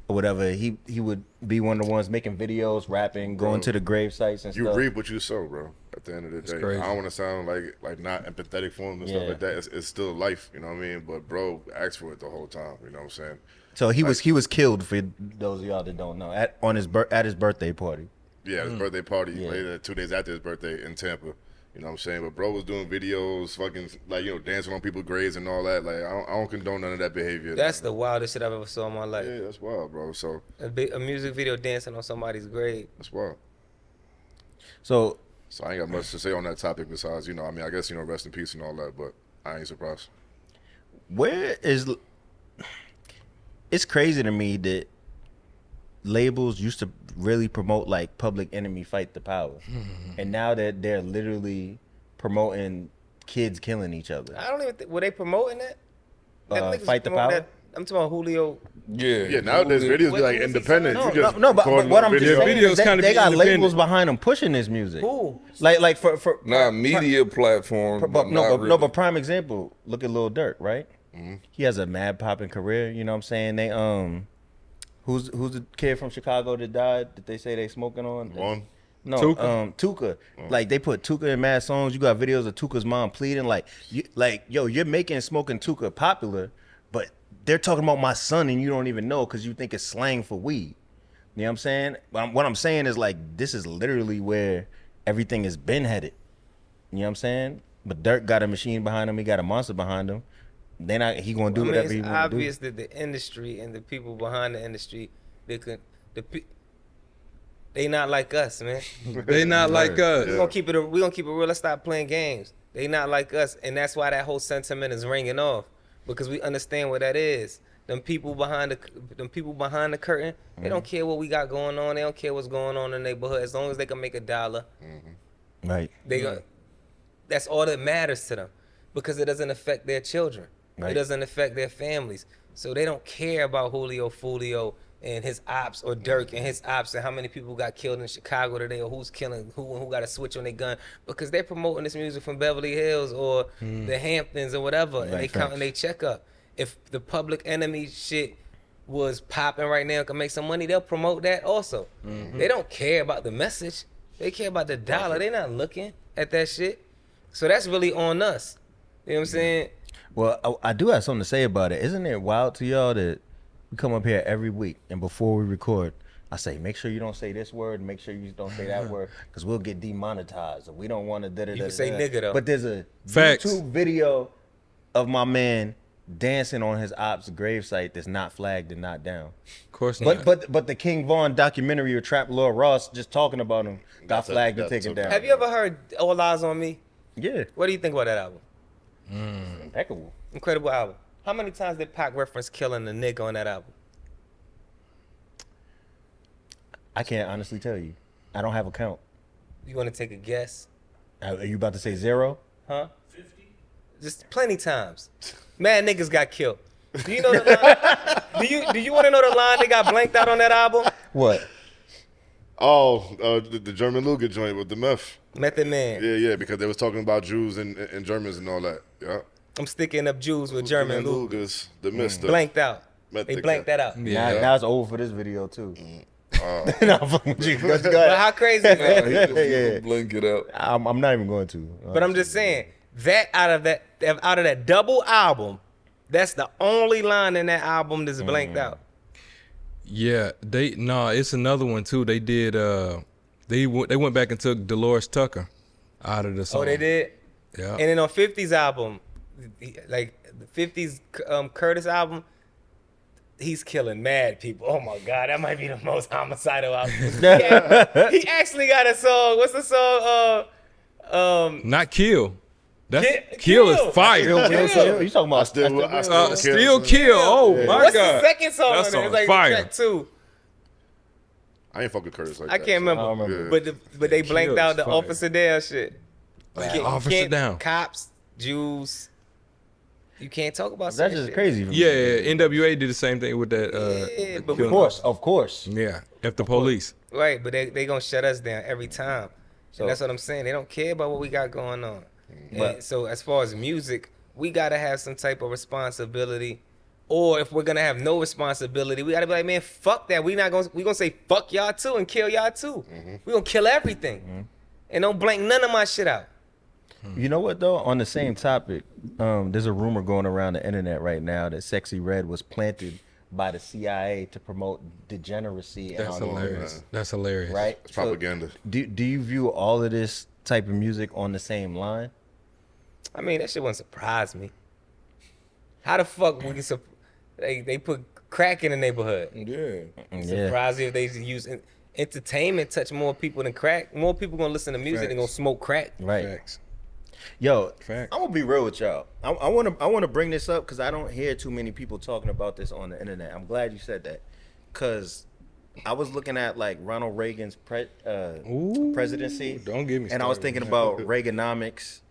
or whatever, he would be one of the ones making videos, rapping, going to the grave sites and You stuff. reap what you sow, bro. At the end of the day, crazy. I don't want to sound like not empathetic for him and stuff Yeah. like that. It's still life, you know what I mean? But bro, asked for it the whole time. You know what I'm saying? So he was killed, for those of y'all that don't know, at his birthday party. Yeah, his birthday party Yeah. later, 2 days after his birthday in Tampa. You know what I'm saying? But bro was doing videos, fucking like dancing on people's graves and all that. Like I don't condone none of that behavior. That's the wildest shit I've ever saw in my life. yeah, that's wild, bro. So A music video dancing on somebody's grave. that's wild. So So I ain't got much to say on that topic besides, I mean, I guess, rest in peace and all that, but I ain't surprised. where is it's crazy to me that labels used to really promote like Public Enemy Fight the Power, and now that they're literally promoting kids killing each other. I don't even think, were they promoting that? Niggas Fight the promoting Power? that- I'm talking about Julio. Yeah, nowadays videos be like independent. You just But record what I'm one just video. saying videos is that kinda they be got independent. labels behind them pushing this music. Who? Like for Not media platform. but not really. but prime example. Look at Lil Durk, right? He has a mad popping career. You know what I'm saying? They who's the kid from Chicago that died that they say they smoking on? One. No, Tuka? Tuka. Like they put Tuka in mad songs. You got videos of Tuka's mom pleading, like, you're making smoking Tuka popular, but they're talking about my son and you don't even know because you think it's slang for weed. You know what I'm saying? What I'm saying is like this is literally where everything has been headed. You know what I'm saying? But Dirk got a machine behind him. He got a monster behind him. He gonna do whatever he It's want to do. obvious that the industry and the people behind the industry, they not like us, man. They not like us. We gonna keep it real. Let's stop playing games. They not like us, and that's why that whole sentiment is ringing off because we understand what that is. Them people behind the curtain, they don't care what we got going on. They don't care what's going on in the neighborhood as long as they can make $1. Right. That's all that matters to them because it doesn't affect their children. Right. It doesn't affect their families. So they don't care about Julio Foolio and his ops or Dirk and his ops and how many people got killed in Chicago today or who's killing who and who got a switch on their gun because they're promoting this music from Beverly Hills or the Hamptons or whatever and they counting their check up. If the Public Enemy shit was popping right now and can make some money, they'll promote that also. They don't care about the message. They care about the dollar. They're not looking at that shit. So that's really on us. You know what I'm saying? Well, I do have something to say about it. Isn't it wild to y'all that we come up here every week and before we record, I say, make sure you don't say this word, make sure you don't say that word, because we'll get demonetized. We don't want to da-da-da-da. You can say nigga, though. But there's a Facts. YouTube video of my man dancing on his ops gravesite that's not flagged and not down. Of course not. But the King Von documentary of Trap Lord Ross just talking about him got flagged and taken down. Have you ever heard All Eyes on Me? Yeah, What do you think about that album? impeccable. Incredible album. How many times did Pac reference killing a nigga on that album? I can't honestly tell you. I don't have a count. You want to take a guess? Are you about to say 0? Huh? 50? Just plenty times. Mad niggas got killed. Do you know the line? Do you want to know the line that got blanked out on that album? What? Oh, the German Luger joint with the meth. Method Man. Yeah, because they was talking about Jews and Germans and all that. Yeah. I'm sticking up Jews with German Luger. Lugers, the mister. Blanked out. Method They blanked that out. Yeah. Now it's over for this video too. Oh. No, I'm fucking with you. Go But ahead. how crazy is that? Yeah. Blink it out. I'm not even going to. But I'm just saying that out of that double album, that's the only line in that album that's blanked out. Yeah, it's another one too. They did they went back and took Dolores Tucker out of the song. Oh, they did? Yeah. And then on 50's album, like the 50's Curtis album, he's killing mad people. Oh my God, that might be the most homicidal album. He actually got a song. What's the song? Not Kill. That's Kill. Kill is fire. You talking about Still Kill. Oh my What's God. the second song That on there? song's It's like fire. track 2. I ain't fucking Curtis like I that. can't remember. I don't remember. But they blanked Kill out is the fire. Officer Down shit. Officer Down. Cops, Jews. You can't talk about That's certain just shit. crazy. For me. Yeah, NWA did the same thing with that. Yeah, but killing. Of course. Yeah, F the police. Right, but they gonna shut us down every time. So- And that's what I'm saying. They don't care about what we got going on. But- And so as far as music, we gotta have some type of responsibility. Or if we're gonna have no responsibility, we gotta be like, man, fuck that. We gonna say fuck y'all too and kill y'all too. We gonna kill everything. And don't blank none of my shit out. You know what though? On the same topic, there's a rumor going around the internet right now that Sexy Red was planted by the CIA to promote degeneracy. That's and all that. hilarious. That's hilarious. Right? It's propaganda. So, do you view all of this type of music on the same line? I mean, that shit wouldn't surprise me. How the fuck we can they put crack in the neighborhood? Yeah. Surprise you if they use entertainment touch more people than crack. More people gonna listen to music than gonna smoke crack. Right. Facts. Yo, Fact. I'm gonna be real with y'all. I wanna bring this up because I don't hear too many people talking about this on the internet. I'm glad you said that, because I was looking at like Ronald Reagan's presidency. Don't get me started. And I was thinking about Reaganomics,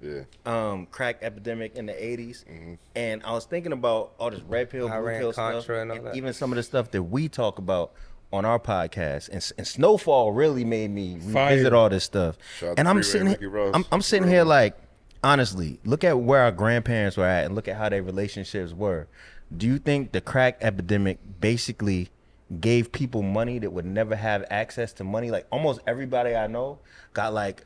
crack epidemic in the 80s. And I was thinking about all this red pill, blue pill stuff, and even some of the stuff that we talk about on our podcast. And Snowfall really made me revisit all this stuff. And I'm sitting here like, honestly, look at where our grandparents were at and look at how their relationships were. Do you think the crack epidemic basically gave people money that would never have access to money? Like almost everybody I know got like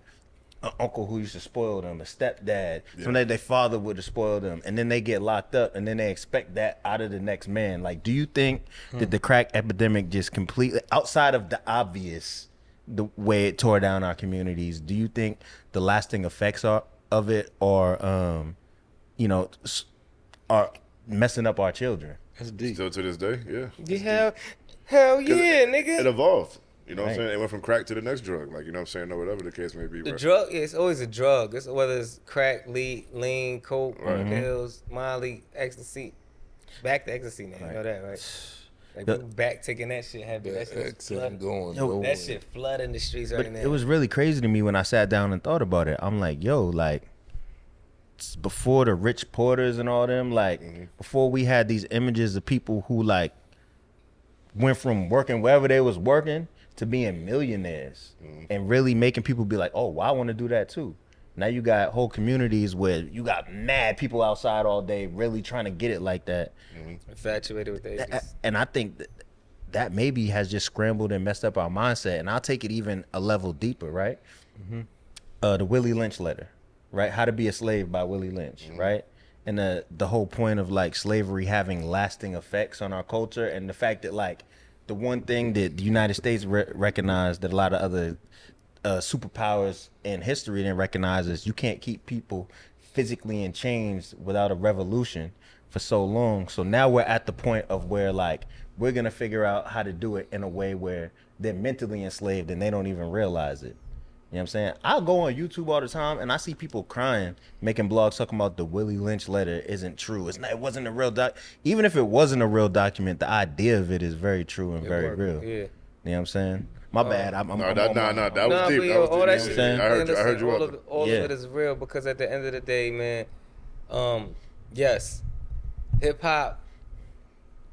an uncle who used to spoil them, a stepdad. Sometimes their father would have spoiled them, and then they get locked up, and then they expect that out of the next man. Like, do you think that the crack epidemic just completely, outside of the obvious, the way it tore down our communities, do you think the lasting effects of it are, are messing up our children? That's deep. Still to this day, Hell yeah, nigga. It evolved. You know what I'm saying? It went from crack to the next drug. Like, you know what I'm saying? Or whatever the case may be. The drug, it's always a drug. It's, whether it's crack, lean, coke, pills, Molly, ecstasy. Back to ecstasy now. You know that, right? Like, people back taking that shit heavy. That shit flooding the streets right now. It was really crazy to me when I sat down and thought about it. I'm like, yo, like, before the Rich Porters and all them, like, before we had these images of people who, like, went from working wherever they was working to being millionaires and really making people be like, oh, well, I want to do that too. Now you got whole communities where you got mad people outside all day really trying to get it like that. Infatuated with that. And I think that maybe has just scrambled and messed up our mindset. And I'll take it even a level deeper, right? The Willie Lynch letter, right? How to Be a Slave by Willie Lynch, right? And the whole point of like slavery having lasting effects on our culture, and the fact that like the one thing that the United States recognized that a lot of other superpowers in history didn't recognize is you can't keep people physically in chains without a revolution for so long. So now we're at the point of where like we're gonna figure out how to do it in a way where they're mentally enslaved and they don't even realize it. You know what I'm saying? I'll go on YouTube all the time and I see people crying, making blogs talking about the Willie Lynch letter isn't true. It wasn't a real even if it wasn't a real document, the idea of it is very true and very real. Yeah. You know what I'm saying? My bad. That was deep. All that shit. I heard you. All of it is real because at the end of the day, man, yes, hip hop,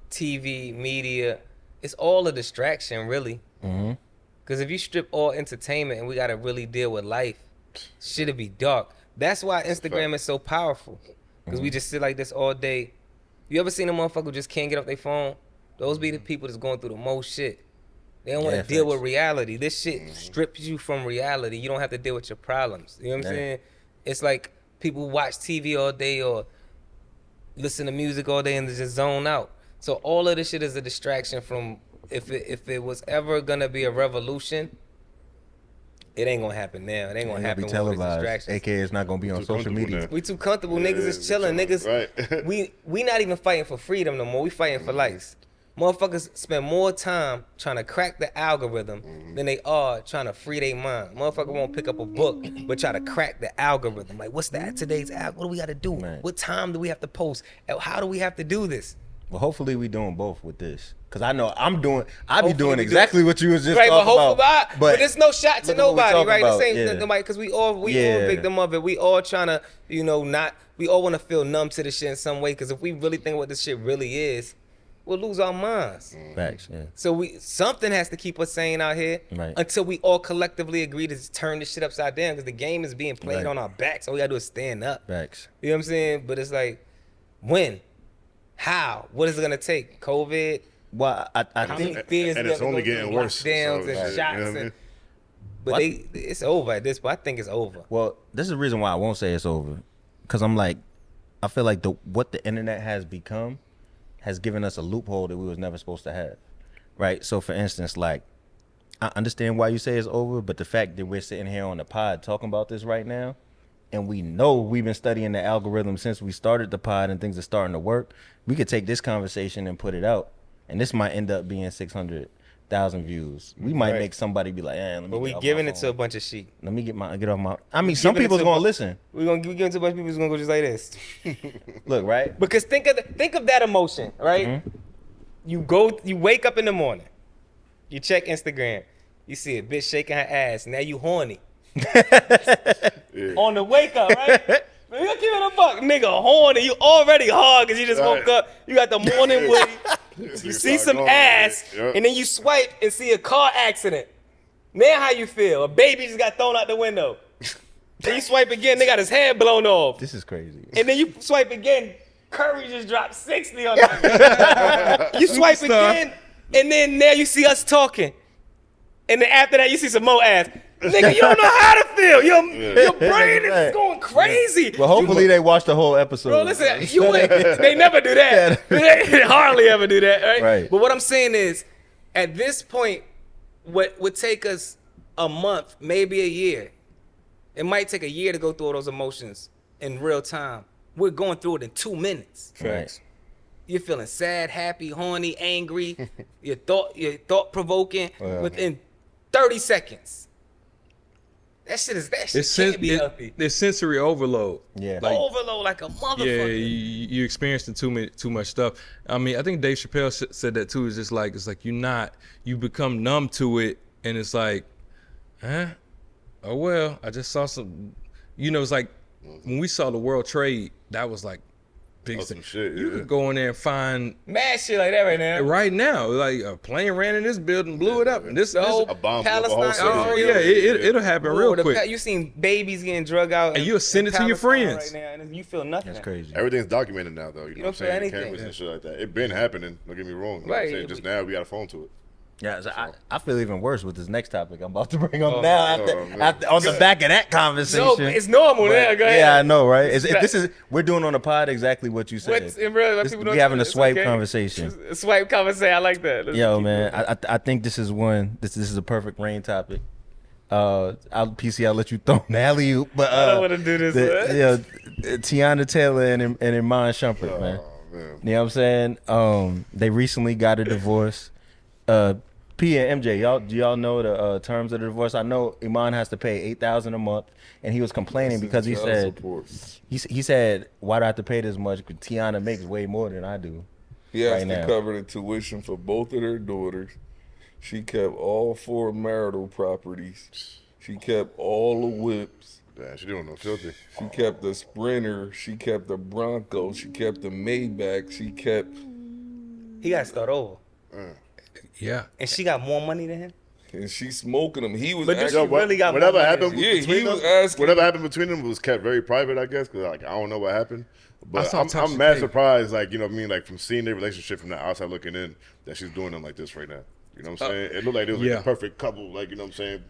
TV, media, it's all a distraction, really. Because if you strip all entertainment and we got to really deal with life, shit'll be dark. That's why Instagram is so powerful. Because we just sit like this all day. You ever seen a motherfucker who just can't get off their phone? Those be the people that's going through the most shit. They don't want to deal with reality. This shit strips you from reality. You don't have to deal with your problems. You know what I'm saying? It's like people watch TV all day or listen to music all day and they just zone out. So all of this shit is a distraction from... If it was ever gonna be a revolution, it ain't gonna happen now. It ain't gonna happen with distractions. AKA it's not gonna be on social media. Now. We too comfortable. Niggas is chilling. Niggas, right. we not even fighting for freedom no more. We fighting for life. Motherfuckers spend more time trying to crack the algorithm than they are trying to free their mind. Motherfucker won't pick up a book but try to crack the algorithm. Like, what's that today's algorithm? What do we got to do? Man. What time do we have to post? How do we have to do this? Well, hopefully we doing both with this. Cause I know I be doing exactly what you was just talking about. But it's no shot to nobody, right? The same nobody, cause we all victim of it. We all trying to, we all want to feel numb to the shit in some way. Cause if we really think what this shit really is, we'll lose our minds. Facts, yeah. So something has to keep us sane out here until we all collectively agree to turn this shit upside down. Cause the game is being played on our backs. All we gotta do is stand up. Facts. You know what I'm saying? But it's like, when? How? What is it gonna take? COVID? Well, I think, and it's only getting worse. Lockdowns and shots, but it's over at this point. I think it's over. Well, this is the reason why I won't say it's over, because I'm like, I feel like what the internet has become has given us a loophole that we was never supposed to have, right? So, for instance, like, I understand why you say it's over, but the fact that we're sitting here on the pod talking about this right now, and we know we've been studying the algorithm since we started the pod and things are starting to work, we could take this conversation and put it out. And this might end up being 600,000 views. We might make somebody be like, let me. But we giving it to a bunch of sheep. Let me get off my. I mean, some people's gonna listen. We giving it to a bunch of people who's gonna go just like this. Look, right? Because think of that emotion, right? You wake up in the morning. You check Instagram. You see a bitch shaking her ass. Now you horny. On the wake up, right? Man, you keep it a buck, nigga, horny. You already hard because you just woke up. You got the morning woody. You see some ass, and then you swipe and see a car accident. Now how you feel? A baby just got thrown out the window. Then you swipe again, they got his head blown off. This is crazy. And then you swipe again, Curry just dropped 60 on that. You swipe again, and then now you see us talking. And then after that, you see some more ass. Nigga, you don't know how to feel. Your brain is going crazy. Well, hopefully they watch the whole episode. Bro, listen, they never do that. They hardly ever do that, right? Right. But what I'm saying is, at this point, what would take us a month, maybe a year, it might take a year to go through all those emotions in real time. We're going through it in 2 minutes. Right. You're feeling sad, happy, horny, angry. You're thought provoking within 30 seconds. That shit can't be healthy. There's sensory overload. Yeah. Overload like a motherfucker. Yeah, you experiencing too much stuff. I mean, I think Dave Chappelle said that too. It's just like you become numb to it, and it's like, huh? Oh well, I just saw some. It's like when we saw the World Trade, that was like big thing. Shit, you could go in there and find mad shit like that right now. Right now, like a plane ran in this building, blew it up, and this a bomb Palestine. Oh yeah, it'll happen real quick. You seen babies getting drug out, and you'll send it to your friends. Right now, and you feel nothing. That's crazy. Everything's documented now, though. You know what I'm saying? Anything. Cameras and shit like that. It been happening. Don't get me wrong. You know what I'm saying? Just now we got a phone to it. Yeah, so I feel even worse with this next topic I'm about to bring up now. After on the back of that conversation, no, it's normal now. Go ahead. Yeah, I know, right? We're doing on the pod exactly what you said. In real life, We having a swipe conversation. A swipe conversation. I like that. Yo, man, I think this is one. This is a perfect rain topic. I'll let you throw an alley-oop, but I don't want to do this. Teyana Taylor and Iman Shumpert, man. You know what I'm saying? They recently got a divorce. P and MJ, do y'all know the terms of the divorce? I know Iman has to pay $8,000 a month, and he was complaining because he said, "Why do I have to pay this much? Because Teyana makes way more than I do." He has to cover the tuition for both of their daughters. She kept all 4 marital properties. She kept all the whips. Yeah, she doing no filthy. She kept the Sprinter. She kept the Bronco. She kept the Maybach. She kept. He got to start over. Yeah. And she got more money than him? And she smoking him. He was really got whatever happened. He was asking. Whatever happened between them was kept very private, I guess, because I don't know what happened. But I'm mad surprised, you know what I mean, from seeing their relationship from the outside looking in, that she's doing them like this right now. You know what I'm saying? It looked like it was like a perfect couple, you know what I'm saying?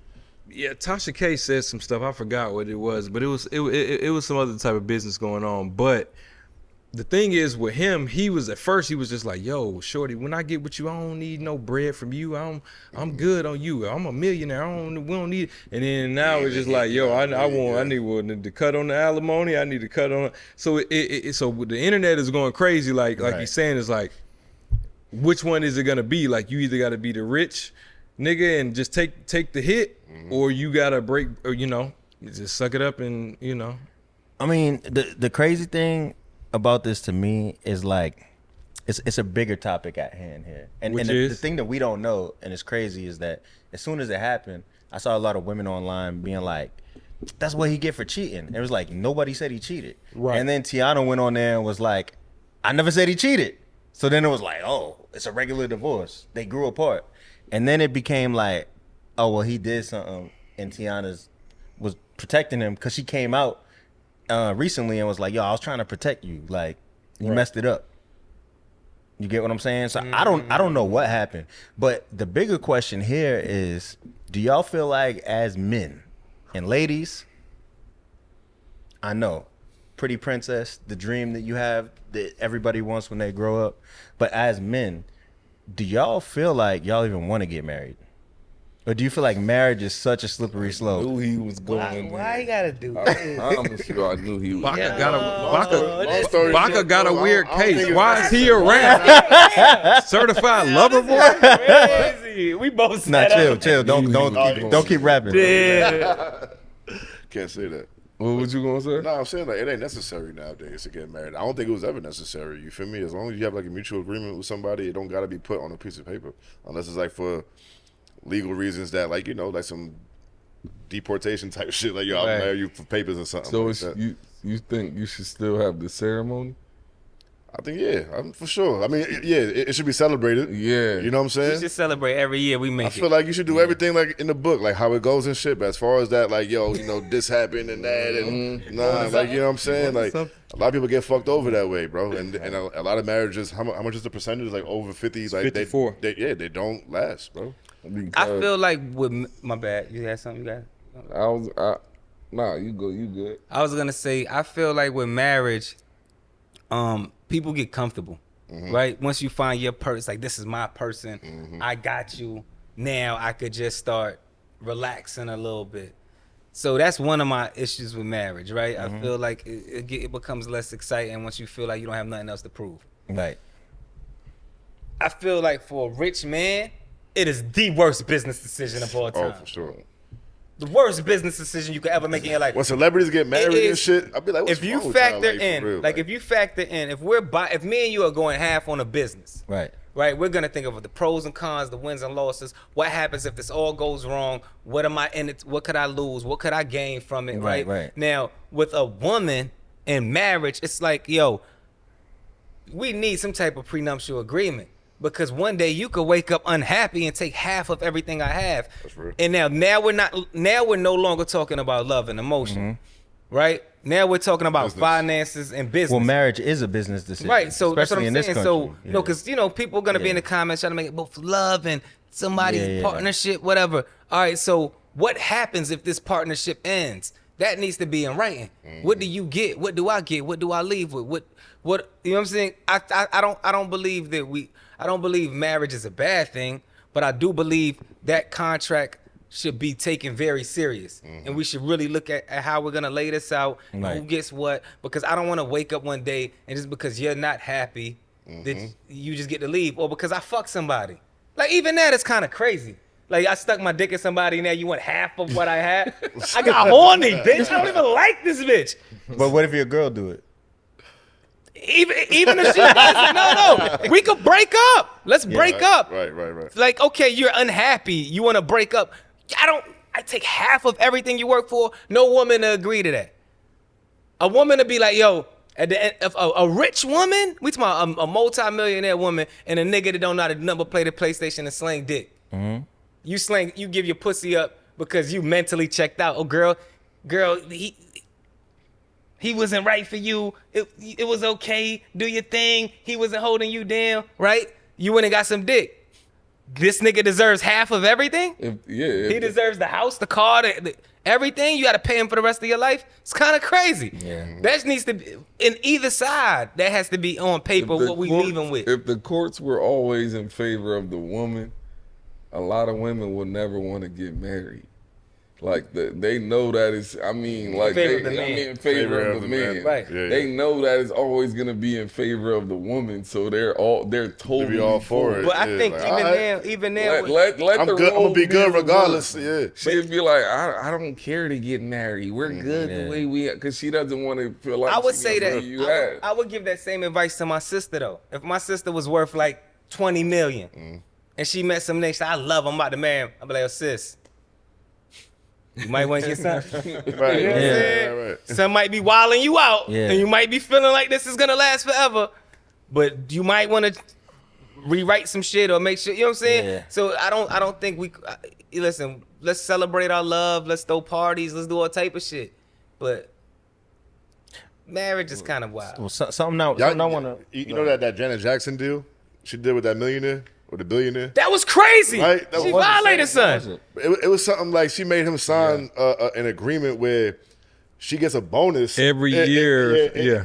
Yeah, Tasha K said some stuff. I forgot what it was, but it was some other type of business going on. But the thing is with him, at first he was just like, "Yo, shorty, when I get with you, I don't need no bread from you. I'm good on you. I'm a millionaire. We don't need." And then now it's just like, "Yo, I need to cut on the alimony. I need to cut on." So so the internet is going crazy. Like he's saying, is like, which one is it gonna be? Like, you either got to be the rich nigga and just take the hit, or you gotta break, or just suck it up and I mean, the crazy thing about this to me is it's a bigger topic at hand here, and the thing that we don't know, and it's crazy, is that as soon as it happened, I saw a lot of women online being like, "That's what he get for cheating." It was like, nobody said he cheated, right? And then Teyana went on there and was like, "I never said he cheated." So then it was like, "Oh, it's a regular divorce. They grew apart," and then it became like, "Oh, well, he did something," and Teyana's was protecting him because she came out recently and was like, "Yo, I was trying to protect you. Like, you messed it up." You get what I'm saying? So I don't know what happened. But the bigger question here is, do y'all feel like, as men and ladies, I know, pretty princess, the dream that you have that everybody wants when they grow up, but as men, do y'all feel like y'all even want to get married? Or do you feel like marriage is such a slippery slope? I knew he was going. Why you gotta do this? I'm sure I knew he was. Baka got a weird case. Why is he around? Certified lover boy? Crazy. We both Nah, chill. Don't keep rapping. Yeah. Can't say that. What was you gonna say? No, I'm saying it ain't necessary nowadays to get married. I don't think it was ever necessary. You feel me? As long as you have a mutual agreement with somebody, it don't gotta be put on a piece of paper, unless it's for legal reasons that like like some deportation type shit. Like I'll marry you for papers or something. So like you think you should still have the ceremony? I think for sure. I mean, it should be celebrated. Yeah, you know what I'm saying. We should celebrate every year we make it. I feel like you should do everything like in the book, like how it goes and shit. But as far as that, like this happened and that, and like you know what I'm saying. Like a lot of people get fucked over that way, bro. And a lot of marriages, how much is the percentage? Like over 50. Like 54. They don't last, bro. I feel like with my bad. You had something you got? Nah, you good. I was gonna say I feel like with marriage, people get comfortable, right? Once you find your person, like this is my person, I got you. Now I could just start relaxing a little bit. So that's one of my issues with marriage, right? I feel like it becomes less exciting once you feel like you don't have nothing else to prove. Right. I feel like for a rich man, it is the worst business decision of all time. Oh, for sure. The worst business decision you could ever make in your life. When celebrities get married and shit, I'll be like, what's if you wrong with factor y'all, in, for real, like if you factor in, if me and you are going half on a business, Right. we're gonna think of the pros and cons, the wins and losses. What happens if this all goes wrong? What am I in it? What could I lose? What could I gain from it? Right. Right. Now with a woman in marriage, it's like, we need some type of prenuptial agreement. Because one day you could wake up unhappy and take half of everything I have. That's real. And now we're no longer talking about love and emotion. Right? Now we're talking about finances and business. Well, marriage is a business decision. Right. So that's what especially I'm in this saying. country. So because people are gonna be in the comments trying to make it both love and somebody's partnership, whatever. All right, so what happens if this partnership ends? That needs to be in writing. What do you get? What do I get? What do I leave with? What you know what I'm saying? I don't believe that I don't believe marriage is a bad thing, but I do believe that contract should be taken very serious. And we should really look at how we're gonna lay this out, and who gets what, because I don't wanna wake up one day and just because you're not happy that you just get to leave, or because I fucked somebody. Like even that is kind of crazy. Like I stuck my dick in somebody and now you want half of what I had. I got horny, bitch. I don't even like this bitch. But what if your girl do it? Even if she doesn't, no, we could break up. Let's break up. Right. Like, okay, you're unhappy. You want to break up. I take half of everything you work for. No woman to agree to that. A woman to be like, yo, at the end, if a rich woman, we talking about a multi-millionaire woman and a nigga that don't know how to number play the PlayStation and sling dick. You give your pussy up because you mentally checked out. Oh, girl, he wasn't right for you. It was okay. Do your thing. He wasn't holding you down, right? You went and got some dick. This nigga deserves half of everything? He deserves the house, the car, everything. You got to pay him for the rest of your life? It's kind of crazy. Yeah. That needs to be, in either side, that has to be on paper what we leave him with. If the courts were always in favor of the woman, a lot of women would never want to get married. Like they know that it's, in favor of the man. Right. Yeah. They know that it's always gonna be in favor of the woman, so they're totally be all for it. But I think like, even now, let I'm the good. I'm role gonna be good reversed. regardless. Yeah. She'd be like, I don't care to get married. We're good the way we are, because she doesn't want to feel like I would she say gonna that throw you out. I would give that same advice to my sister though. If my sister was worth like 20 million and she met some nigga, I love him, I'm about to marry him, I'd be like, oh sis, you might want to get something. Right. You know what I'm saying? Right. Some might be wilding you out, Yeah. and you might be feeling like this is gonna last forever. But you might want to rewrite some shit or make sure. You know what I'm saying? Yeah. So I don't think we. Listen, let's celebrate our love. Let's throw parties. Let's do all type of shit. But marriage is kind of wild. Well, something I want to. You know that Janet Jackson deal she did with that millionaire or the billionaire? That was crazy. Right? That She was- violated son. It was something like she made him sign an agreement where she gets a bonus Every year,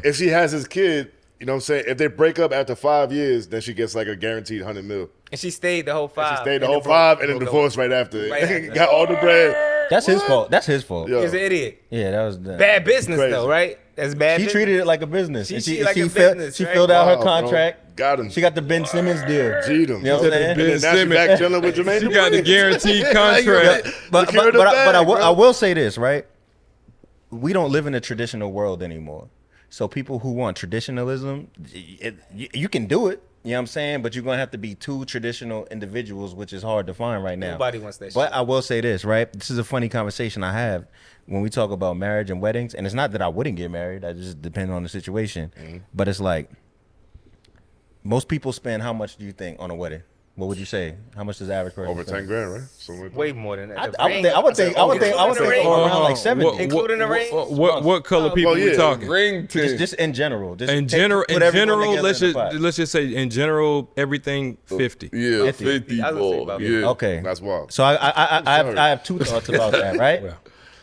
If she has his kid, you know what I'm saying? If they break up after 5 years, then she gets like a guaranteed $100 million. And she stayed the whole 5. She stayed the whole 5 and then divorced right after. Right after. Got all the bread. That's his fault. That's his fault. Yeah. He's an idiot. Yeah, that was Bad business Crazy. though, right? That's bad. She business. treated it like a business. She And treated it like a business, She right? filled out her Wow, contract. bro. Got him. She got the Ben Simmons deal. G'd him. You know what I'm saying? And then now she back chilling with Jermaine. She got the guaranteed contract. But Secure the bag, I bro. will say this, right? We don't live in a traditional world anymore. So people who want traditionalism, you can do it. You know what I'm saying? But you're gonna have to be two traditional individuals, which is hard to find right now. Nobody wants that But shit. I will say this, right? This is a funny conversation I have when we talk about marriage and weddings. And it's not that I wouldn't get married. I just depend on the situation. But it's like, most people spend how much do you think on a wedding? What would you say? How much does the average person Over spend? 10 grand, right? Something like that. Way more than that. I would think around like 70. Including the ring? What color people we talking? Ring 10. Just in general. Just In put general, everyone together let's in a pot. just say in general, everything 50. Yeah, 50. 50 I was gonna say ball. about Yeah. Okay. That's wild. So I have two thoughts about that, right? Yeah.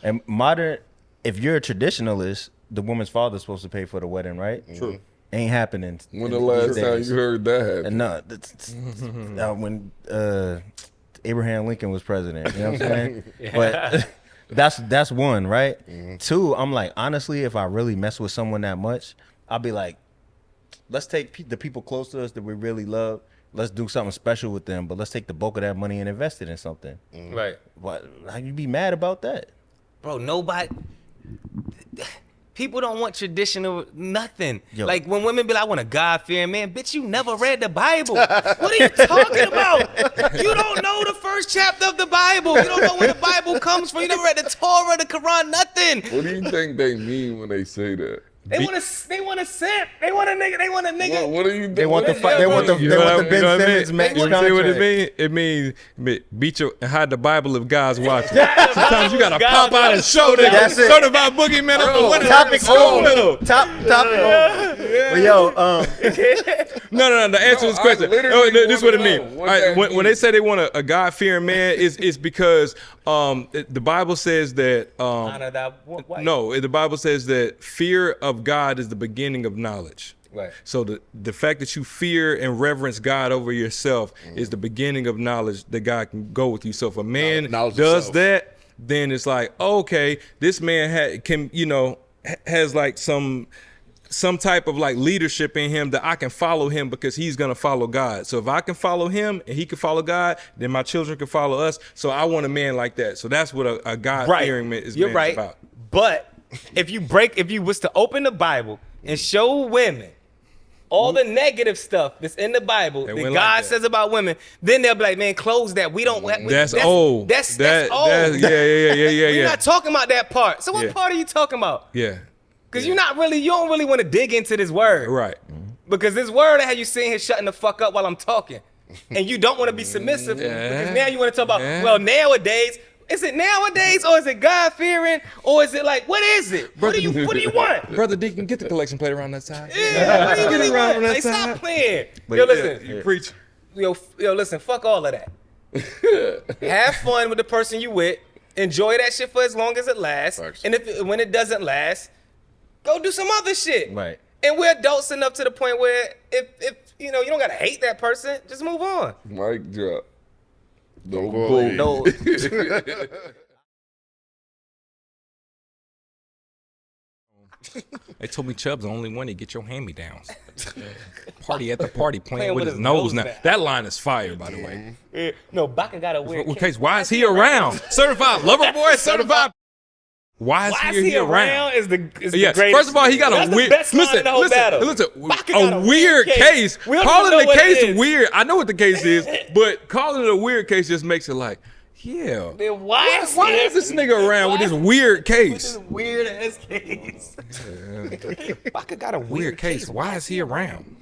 And modern, if you're a traditionalist, the woman's father's supposed to pay for the wedding, right? True. Ain't happening. When in the these last time days. you heard that happen? No, when Abraham Lincoln was president, you know what I'm saying? But that's one, right? Two, I'm like, honestly, if I really mess with someone that much, I'll be like, let's take the people close to us that we really love. Let's do something special with them, but let's take the bulk of that money and invest it in something. Right. What? How you be mad about that? Bro, nobody. People don't want traditional nothing. Yo. Like when women be like, I want a God-fearing man. Bitch, you never read the Bible. What are you talking about? You don't know the first chapter of the Bible. You don't know where the Bible comes from. You never read the Torah, the Quran, nothing. What do you think they mean when they say that? They want a simp. They want a nigga. What do you? They want the what- they want the You they know want what the Ben I mean? Simmons match You see what it contract. means? It means beat your hide the Bible if God's watching. Sometimes you gotta pop out and show them. That's it. Show them about boogeyman up the window. Topic School with over. them. Topic over. But yo, No. The answer to this I question. literally This is what it wanna means. know All what right, that when they means. say they want a God fearing man, it's because the Bible says that Honor thy wife. no, the Bible says that fear of God is the beginning of knowledge. Right. So the fact that you fear and reverence God over yourself is the beginning of knowledge that God can go with you. So if a man Knowledge of does self. that, then it's like, okay, this man has like some type of like leadership in him that I can follow him because he's gonna follow God. So if I can follow him and he can follow God, then my children can follow us. So I want a man like that. So that's what a God fearing man is You're right. about. But if you was to open the Bible and show women all the negative stuff that's in the Bible that wouldn't God like that. says about women, then they'll be like, man, close that. We don't. That's old. That's That- old. yeah. We're not talking about that part. So what Yeah. part are you talking about? Yeah. Because you don't really want to dig into this word. Right. Because this word I have you sitting here shutting the fuck up while I'm talking. And you don't want to be submissive. Yeah. Because now you want to talk about, Yeah. well, nowadays, is it nowadays or is it God-fearing? Or is it like, what is it? What do you want? Brother Deacon, get the collection plate around that side. Yeah, what do you really around want? on that Like, stop side. playing. But Yo, yeah, listen. You preach. Yo, listen, fuck all of that. Have fun with the person you with. Enjoy that shit for as long as it lasts. Facts. And when it doesn't last, go do some other shit. Right. And we're adults enough to the point where if you don't gotta hate that person, just move on. Mic drop. Don't go go. ahead. no. They told me Chubb's the only one to get your hand-me-downs. Party at the party playing Playing with with his his nose nose now. back. That line is fire, by the way. No, Baka got a weird Well, case, why is he around? Certified lover boy, certified. Why Why is he around? is the Yeah, greatest. first of all, he got That's a the weird. best line in the whole battle. Listen. Baka got A weird case. We don't Calling even know the what it case is. weird. I know what the case is, but calling it a weird case just makes it like, yeah. Then why Is this nigga around with this weird case? weird ass case? Baka got a Weird case. Why is he around?